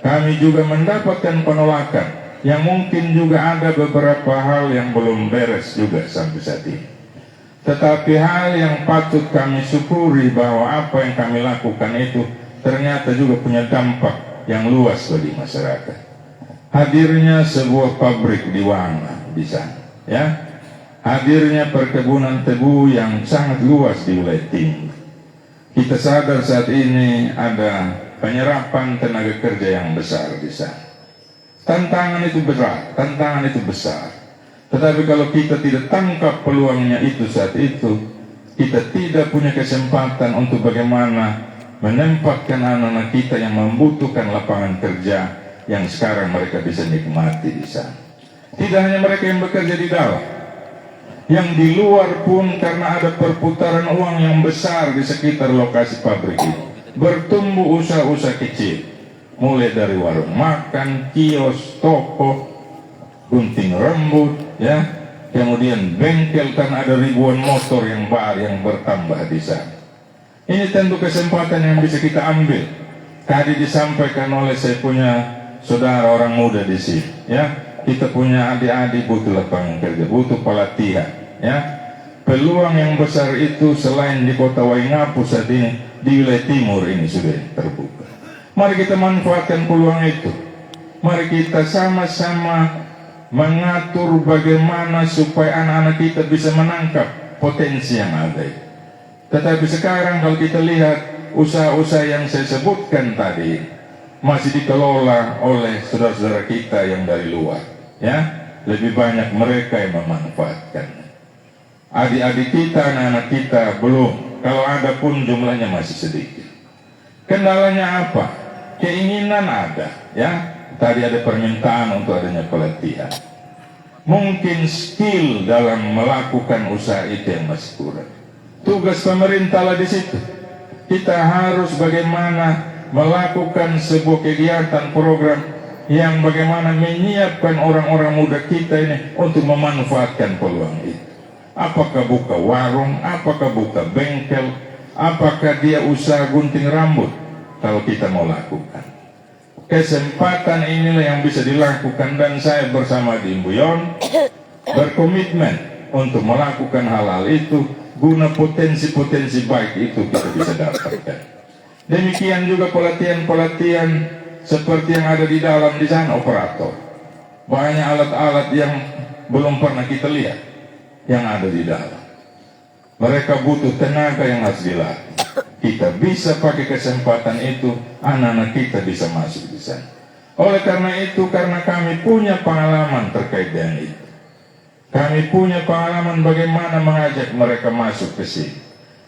kami juga mendapatkan penolakan, yang mungkin juga ada beberapa hal yang belum beres juga sampai saat ini. Tetapi hal yang patut kami syukuri bahwa apa yang kami lakukan itu ternyata juga punya dampak yang luas bagi masyarakat. Hadirnya sebuah pabrik di Wanga di sana, ya, hadirnya perkebunan tebu yang sangat luas di wilayah timur, Kita sadar saat ini ada penyerapan tenaga kerja yang besar di sana. Tantangan itu berat, tantangan itu besar. Tetapi kalau kita tidak tangkap peluangnya itu saat itu, kita tidak punya kesempatan untuk bagaimana menempatkan anak-anak kita yang membutuhkan lapangan kerja yang sekarang mereka bisa nikmati di sana. Tidak hanya mereka yang bekerja di dalam, yang di luar pun karena ada perputaran uang yang besar di sekitar lokasi pabrik ini, bertumbuh usaha-usaha kecil, mulai dari warung makan, kios, toko, gunting rambut, ya, kemudian bengkel, karena ada ribuan motor yang baru yang bertambah di sana. Ini tentu kesempatan yang bisa kita ambil. Tadi disampaikan oleh saya punya saudara orang muda di sini, ya. Kita punya adik-adik butuh lapangan kerja, butuh pelatihan, ya. Peluang yang besar itu selain di kota Waingapu saat ini, di wilayah timur ini sudah terbuka. Mari kita manfaatkan peluang itu. Mari kita sama-sama mengatur bagaimana supaya anak-anak kita bisa menangkap potensi yang ada. Tetapi sekarang kalau kita lihat usaha-usaha yang saya sebutkan tadi masih dikelola oleh saudara-saudara kita yang dari luar, ya. Lebih banyak mereka yang memanfaatkan. Adik-adik kita, anak-anak kita belum. Kalau ada pun jumlahnya masih sedikit. Kendalanya apa? Keinginan ada, ya. Tadi ada permintaan untuk adanya pelatihan. Mungkin skill dalam melakukan usaha itu yang masih kurang. Tugas pemerintah lah di situ. Kita harus bagaimana melakukan sebuah kegiatan program yang bagaimana menyiapkan orang-orang muda kita ini untuk memanfaatkan peluang itu. Apakah buka warung, apakah buka bengkel, apakah dia usaha gunting rambut, kalau kita mau lakukan. Kesempatan inilah yang bisa dilakukan, dan saya bersama di Imbuyon berkomitmen untuk melakukan hal-hal itu guna potensi-potensi baik itu kita bisa dapatkan. Demikian juga pelatihan-pelatihan seperti yang ada di dalam di sana, operator. Banyak alat-alat yang belum pernah kita lihat yang ada di dalam. Mereka butuh tenaga yang harus dilatih. Kita bisa pakai kesempatan itu, anak-anak kita bisa masuk di sana. Oleh karena itu, karena kami punya pengalaman terkait dengan itu, kami punya pengalaman bagaimana mengajak mereka masuk ke sini.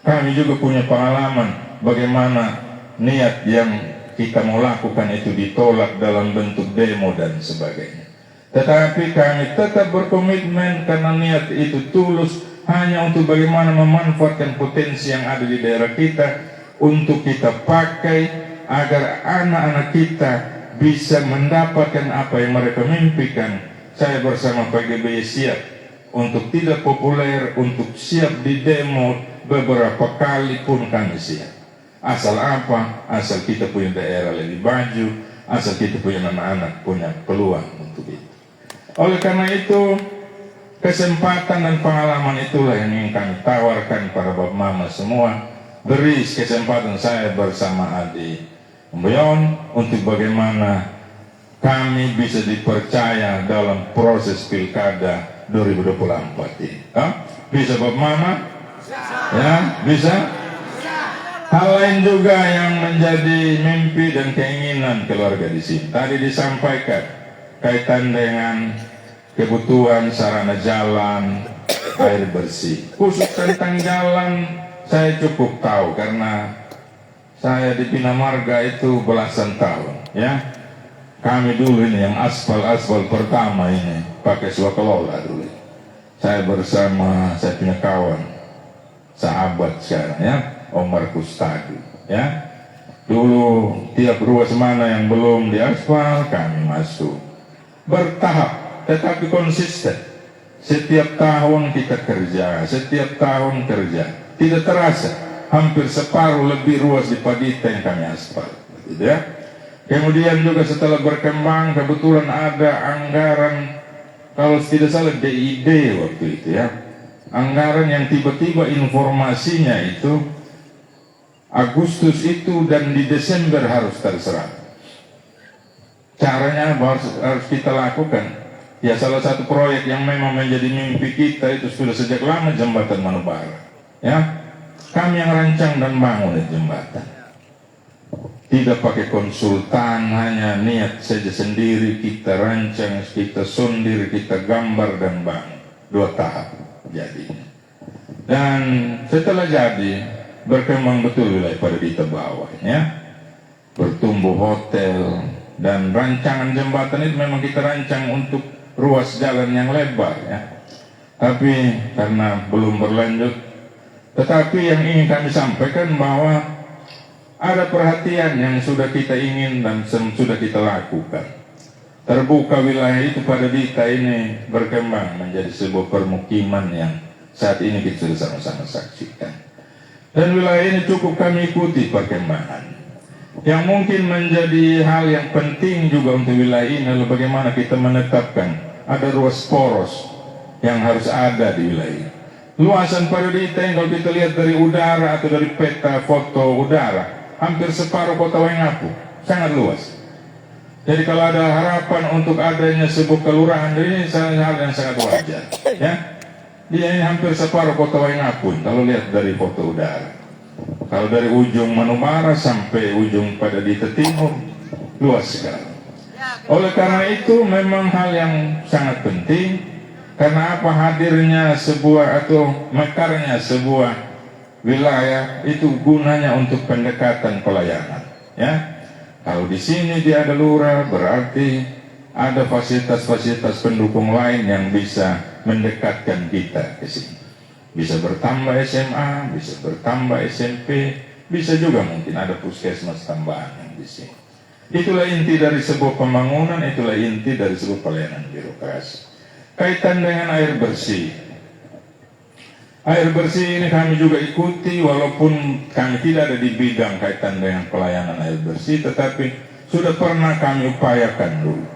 Kami juga punya pengalaman bagaimana niat yang kita mau lakukan itu ditolak dalam bentuk demo dan sebagainya. Tetapi kami tetap berkomitmen karena niat itu tulus, hanya untuk bagaimana memanfaatkan potensi yang ada di daerah kita untuk kita pakai agar anak-anak kita bisa mendapatkan apa yang mereka mimpikan. Saya bersama PGB siap untuk tidak populer, untuk siap di demo beberapa kali pun kami siap. Asal apa? Asal kita punya daerah lebih maju, asal kita punya anak-anak punya peluang untuk itu. Oleh karena itu, kesempatan dan pengalaman itulah yang ingin kami tawarkan para bapak mama semua. Beri kesempatan saya bersama Adi Imbuyon untuk bagaimana kami bisa dipercaya dalam proses pilkada 2024 ini. Bisa bapak mama? Ya, bisa? Hal lain juga yang menjadi mimpi dan keinginan keluarga di sini. Tadi disampaikan kaitan dengan kebutuhan sarana jalan, air bersih. Khusus tentang jalan, saya cukup tahu karena saya di Bina Marga itu belasan tahun, ya. Kami dulu ini yang aspal pertama ini pakai swakelola dulu. Saya bersama saya punya kawan, sahabat sekarang, ya. Omar Kustadu, ya. Dulu tiap ruas mana yang belum diaspal kami masuk. Bertahap tetapi konsisten. Setiap tahun kita kerja, setiap tahun kerja. Tidak terasa hampir separuh lebih ruas di Padita yang kami aspal, gitu ya. Kemudian juga setelah berkembang kebetulan ada anggaran, kalau tidak salah DID waktu itu, ya. Anggaran yang tiba-tiba informasinya itu Agustus itu dan di Desember harus terserah. Caranya harus kita lakukan. Ya, salah satu proyek yang memang menjadi mimpi kita itu sudah sejak lama jembatan Manubara. Ya, Kami yang rancang dan bangun itu jembatan. Tidak pakai konsultan, hanya niat saja sendiri, kita rancang, kita sondir, kita gambar dan bangun. 2 tahap jadinya. Dan setelah jadi, berkembang betul wilayah Padadita bawah, ya. Bertumbuh hotel, dan rancangan jembatan itu memang kita rancang untuk ruas jalan yang lebar, ya. Tapi karena belum berlanjut, tetapi yang ingin kami sampaikan bahwa ada perhatian yang sudah kita ingin dan sudah kita lakukan. Terbuka wilayah itu Padadita ini berkembang menjadi sebuah permukiman yang saat ini kita sudah sama-sama saksikan. Dan wilayah ini cukup kami ikuti perkembangan. Yang mungkin menjadi hal yang penting juga untuk wilayah ini adalah bagaimana kita menetapkan ada ruas poros yang harus ada di wilayah. Luasan Padadita yang kalau kita lihat dari udara atau dari peta foto udara, hampir separuh kota Waingapu, sangat luas. Jadi kalau ada harapan untuk adanya sebuah kelurahan, ini hal yang sangat wajar. Ya, dia ini hampir separuh kota Waingapu kalau lihat dari foto udara. Kalau dari ujung Manumara sampai ujung Padadita Timur, luas sekali. Oleh karena itu memang hal yang sangat penting. Karena apa? Hadirnya sebuah atau mekarnya sebuah wilayah itu gunanya untuk pendekatan pelayanan, ya. Kalau di sini dia ada lurah, berarti ada fasilitas-fasilitas pendukung lain yang bisa mendekatkan kita ke sini. Bisa bertambah SMA, bisa bertambah SMP, bisa juga mungkin ada puskesmas tambahan yang di sini. Itulah inti dari sebuah pembangunan, itulah inti dari sebuah pelayanan birokrasi. Kaitan dengan air bersih. Air bersih ini kami juga ikuti walaupun kami tidak ada di bidang kaitan dengan pelayanan air bersih, tetapi sudah pernah kami upayakan dulu.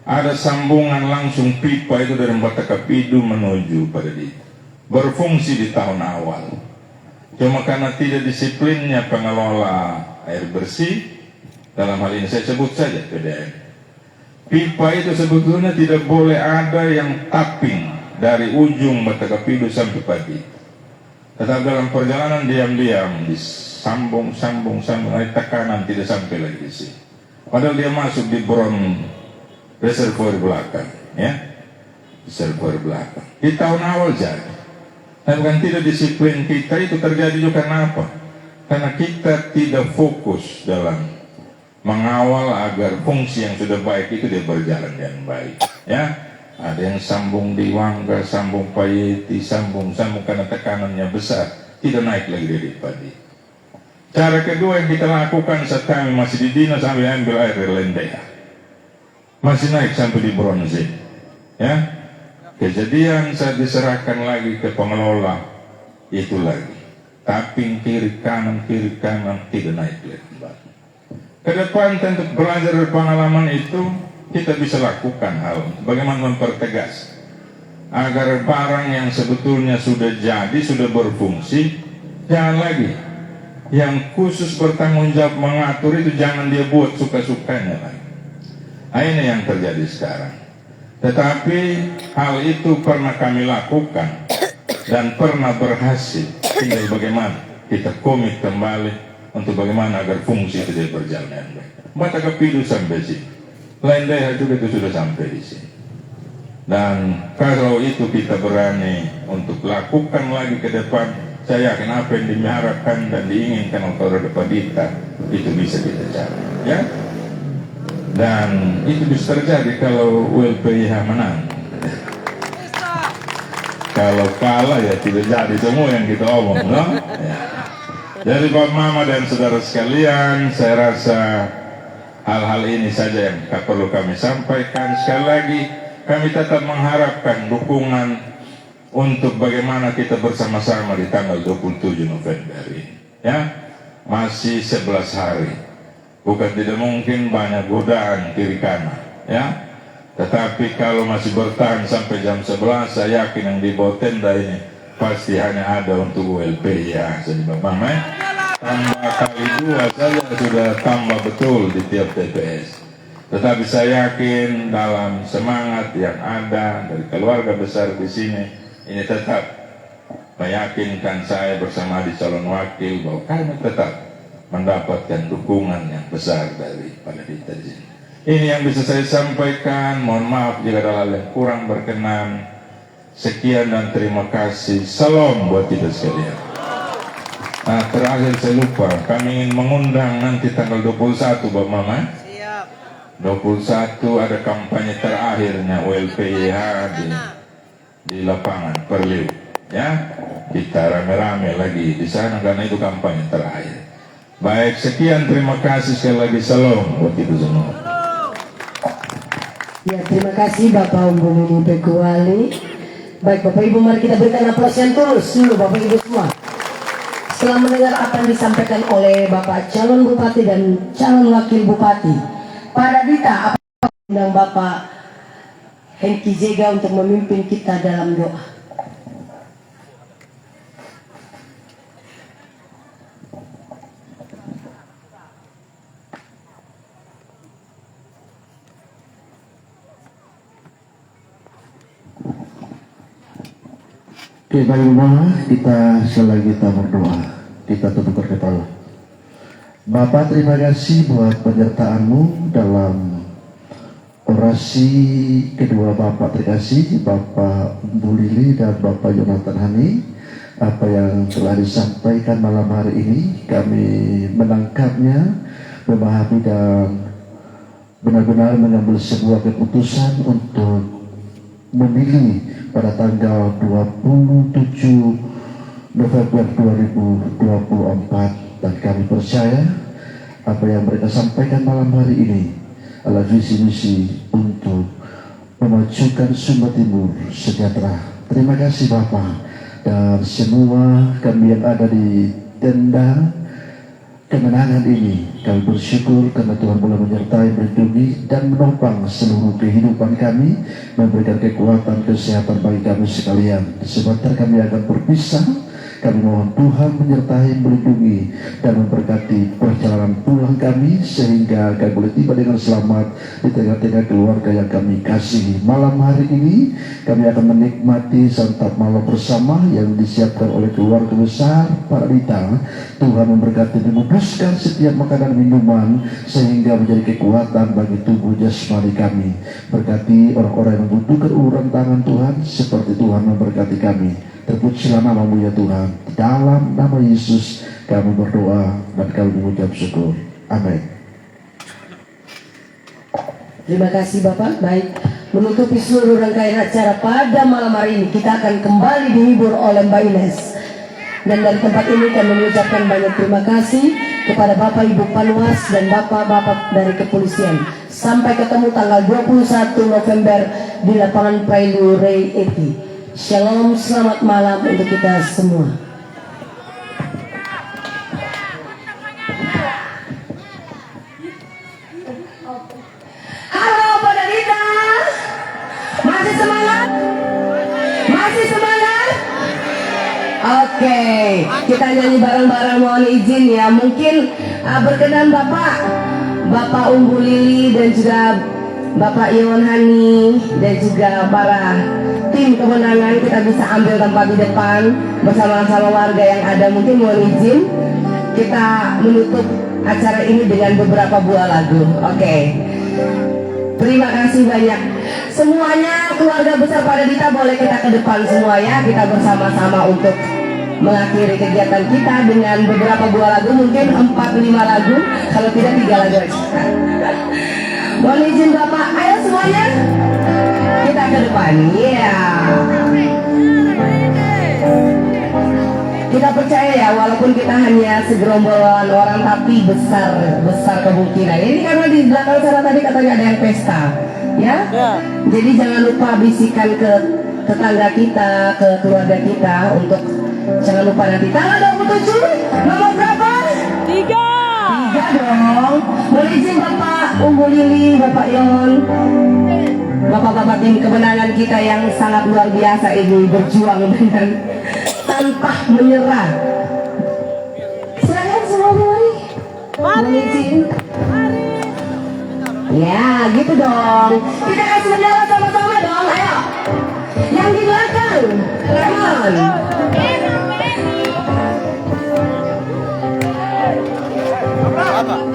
Ada sambungan langsung pipa itu dari Batakapidu menuju Padadita. Berfungsi di tahun awal. Cuma karena tidak disiplinnya pengelola air bersih, dalam hal ini saya sebut saja PDAM. Pipa itu sebetulnya tidak boleh ada yang tapping dari ujung Batakapidu sampai Padadita. Tetapi dalam perjalanan diam-diam disambung, ada tekanan tidak sampai lagi di sini. Padahal dia masuk di bron reservoir belakang, ya, reservoir belakang. Di tahun awal jadi. Dan bukan tidak disiplin kita itu terjadi juga karena apa? Karena kita tidak fokus dalam mengawal agar fungsi yang sudah baik itu dia berjalan dengan baik, ya. Ada yang sambung di Wangga, sambung Payeti, sambung karena tekanannya besar, tidak naik lagi dari Padi. Cara kedua yang kita lakukan saat kami masih di dinas, sambil ambil air dari Lendeha, masih naik sampai di Bronze, ya. Kejadian saat diserahkan lagi ke pengelola itu lagi tapping kiri kanan tidak naik lagi. Ke depan tentu belajar dari pengalaman itu kita bisa lakukan hal bagaimana mempertegas agar barang yang sebetulnya sudah jadi, sudah berfungsi, jangan lagi yang khusus bertanggung jawab mengatur itu jangan dia buat suka-sukanya lagi. Nah, ini yang terjadi sekarang. Tetapi hal itu pernah kami lakukan dan pernah berhasil. Tinggal bagaimana kita komit kembali untuk bagaimana agar fungsi itu dia berjalan dengan baik. Batakapidu sampai sini, Lendeha juga itu sudah sampai di sini. Dan kalau itu kita berani untuk lakukan lagi ke depan, saya yakin apa yang diharapkan dan diinginkan oleh Padadita itu bisa kita capai, ya. Dan itu bisa terjadi kalau ULPIH menang. Kalau kalah ya tidak jadi semua yang kita omong, no? Ya. Jadi Bapak Mama dan saudara sekalian, saya rasa hal-hal ini saja yang perlu kami sampaikan. Sekali lagi, kami tetap mengharapkan dukungan untuk bagaimana kita bersama-sama di tanggal 27 November ini. Ya, masih 11 hari. Bukan tidak mungkin banyak godaan kiri kanan, ya. Tetapi kalau masih bertahan sampai jam 11, saya yakin yang di bawah tenda ini pasti hanya ada untuk ULP, ya. Jadi Bapak Mama, tambah kali 2 saja sudah tambah betul di tiap TPS. Tetapi saya yakin dalam semangat yang ada dari keluarga besar di sini, ini tetap meyakinkan saya bersama di calon wakil bahwa kami tetap mendapatkan dukungan yang besar daripada kita di sini. Ini yang bisa saya sampaikan. Mohon maaf jika ada hal yang kurang berkenan. Sekian dan terima kasih. Salam buat kita sekalian. Nah, terakhir saya lupa, kami ingin mengundang nanti tanggal 21 Bapak Mama. 21 ada kampanye terakhirnya ULPIH di lapangan Perliu. Ya, kita rame-rame lagi di sana karena itu kampanye terakhir. Baik, sekian, terima kasih sekali lagi. Salam buat kita semua. Ya, terima kasih Bapak Umbu Pekuali. Baik Bapak Ibu, mari kita berikan aplaus yang tulus dulu Bapak Ibu semua. Setelah mendengar apa yang disampaikan oleh Bapak calon Bupati dan calon Wakil Bupati, pada Dita, apa undang Bapak Hengki Jega untuk memimpin kita dalam doa. Oke, baik, kita sekali kita berdoa, kita tundukkan kepala. Bapak, terima kasih buat penyertaanmu dalam orasi kedua Bapak. Terima kasih Bapak Bu Lili dan Bapak Jonathan Hani. Apa yang telah disampaikan malam hari ini, kami menangkapnya, memahami dan benar-benar mengambil sebuah keputusan untuk memilih pada tanggal 27 November 2024, dan kami percaya apa yang mereka sampaikan malam hari ini adalah visi misi untuk memajukan Sumba Timur sejahtera. Terima kasih Bapak, dan semua kami yang ada di tenda kemenangan ini, kami bersyukur karena Tuhan boleh menyertai, melindungi dan menopang seluruh kehidupan kami, memberikan kekuatan, kesehatan bagi kami sekalian. Sebentar kami akan berpisah. Kami mohon Tuhan menyertai, melindungi dan memberkati perjalanan pulang kami, sehingga kami boleh tiba dengan selamat di tengah-tengah keluarga yang kami kasihi. Malam hari ini kami akan menikmati santap malam bersama yang disiapkan oleh keluarga besar Pak Rita. Tuhan memberkati dan menguduskan setiap makanan minuman sehingga menjadi kekuatan bagi tubuh jasmani kami. Berkati orang-orang yang membutuhkan uluran tangan Tuhan seperti Tuhan memberkati kami. Terpujilah namamu ya Tuhan. Dalam nama Yesus kami berdoa dan kami mengucap syukur. Amin. Terima kasih Bapak. Baik, menutupi seluruh rangkaian acara pada malam hari ini, kita akan kembali dihibur oleh Mbak Ines. Dan dari tempat ini kami mengucapkan banyak terima kasih kepada Bapak Ibu Panwas dan Bapak-Bapak dari kepolisian. Sampai ketemu tanggal 21 November di lapangan Prailu Ray Eti. Shalom, selamat malam untuk kita semua. Halo Pada Dita, masih semangat? Masih semangat? Oke, kita nyanyi bareng-bareng, mohon izin ya. Mungkin berkenan Bapak Umbu Lili dan juga Bapak Iwan Hani dan juga para tim kemenangan, kita bisa ambil tempat di depan bersama-sama warga yang ada. Mungkin mohon izin kita menutup acara ini dengan beberapa buah lagu. Oke. Terima kasih banyak semuanya. Keluarga besar Pada Dita boleh kita ke depan semua ya. Kita bersama-sama untuk mengakhiri kegiatan kita dengan beberapa buah lagu, mungkin 4-5 lagu, kalau tidak 3 lagu aja. Mohon izin Bapak, ayo semuanya kita ke depan. Iya. Kita percaya ya, walaupun kita hanya segerombolan orang, tapi besar kemungkinan. Ini karena di belakang sana tadi katanya ada yang pesta, ya. Jadi jangan lupa bisikan ke tetangga kita, ke keluarga kita untuk jangan lupa nanti tanggal 27 nomor berapa? 3 dong. Boleh izin Bapak Umbu Lili, Bapak Yon, Bapak-bapak tim kemenangan kita yang sangat luar biasa ini berjuang dengan tanpa menyerah. Silakan semua mari. Boleh izin? Ya, gitu dong. Kita kasih bendera sama-sama dong. Ayo. Yang di belakang. Come on.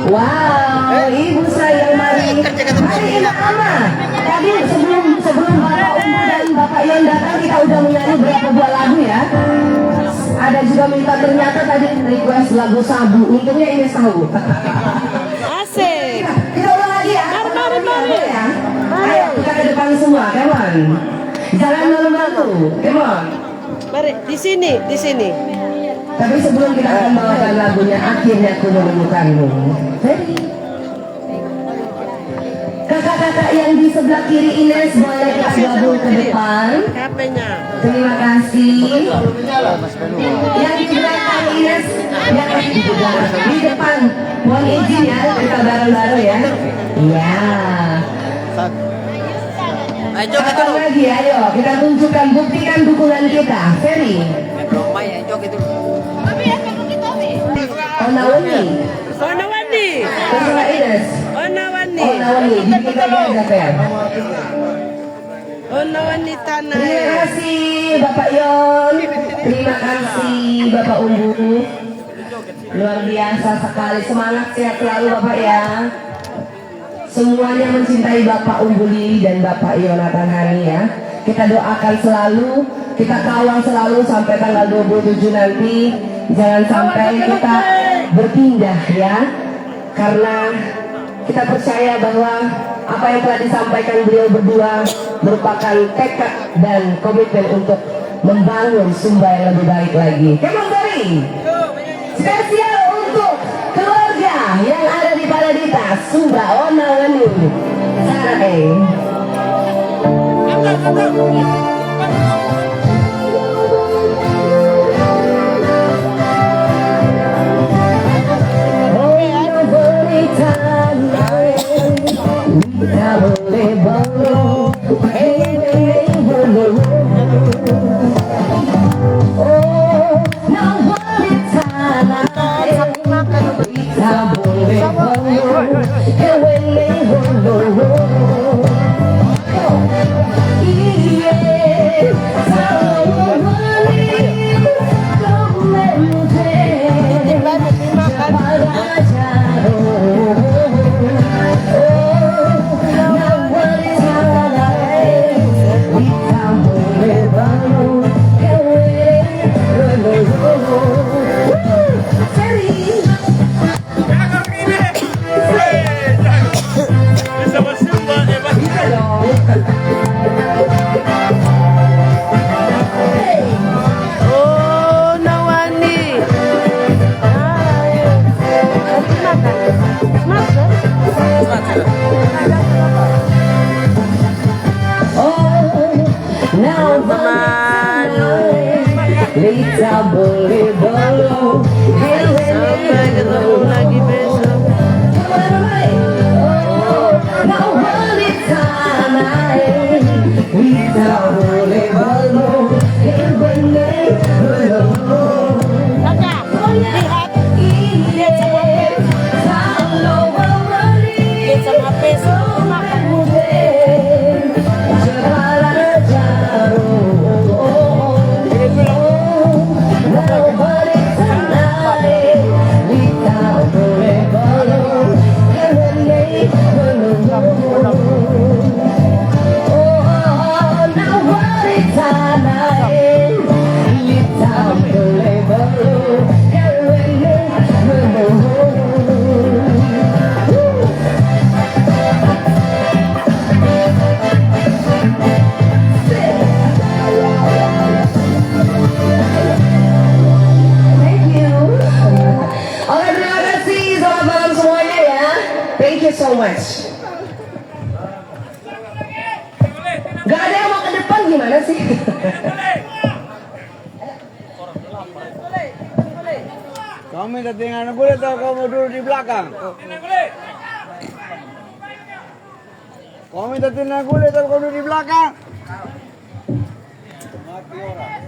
Wow, ibu sayang mari enak ama. Tadi sebelum Bapak Umbu dan Bapak Yon datang kita udah menyanyi berapa buah lagu ya. Ada juga minta ternyata tadi request lagu Sabu. Untungnya ini Sabu. Asik. Kita ulang lagi ya. Mari. Ya. Ayo kita ke depan semua, come on. Jangan malu-malu, come on. Mari di sini. Tapi sebelum kita akan membawakan lagunya Akhirnya Aku Menemukanmu. Kakak-kakak yang di sebelah kiri Ines boleh kita gabung ke depan. HP-nya. Terima kasih. Yang di belakang Ines, yang di depan. Mohon izin ya, kita bareng-bareng ya. Iya. Kapan lagi, ayo kita tunjukkan, buktikan dukungan kita. Ferry. Onawani. Terserah Ines. Onawani. Dikit lagi aja Fer. Onawani tanah. Terima kasih Bapak Yon. Terima kasih Bapak Umbu. Luar biasa sekali. Semangat sehat selalu Bapak ya. Semuanya mencintai Bapak Umbu Lili dan Bapak Yonatan Hani ya. Kita doakan selalu, kita kawal selalu sampai tanggal 27 nanti. Jangan sampai kita berpindah ya. Karena kita percaya bahwa apa yang telah disampaikan beliau berdua merupakan tekad dan komitmen untuk membangun Sumba yang lebih baik lagi. Kembali spesial untuk keluarga yang ada di Paradita Sumba Onawani. Sarai. Lita boleh belum sampai ketemu lagi besok. Kau wanita naik, Lita boleh belum benar belum. Lihat sama besok makan so much. Gak ada yang mau ke depan gimana sih? Kamu minta tinggal boleh atau kamu duduk di belakang? Kamu minta tinggal boleh atau kamu duduk di belakang? Mati orang.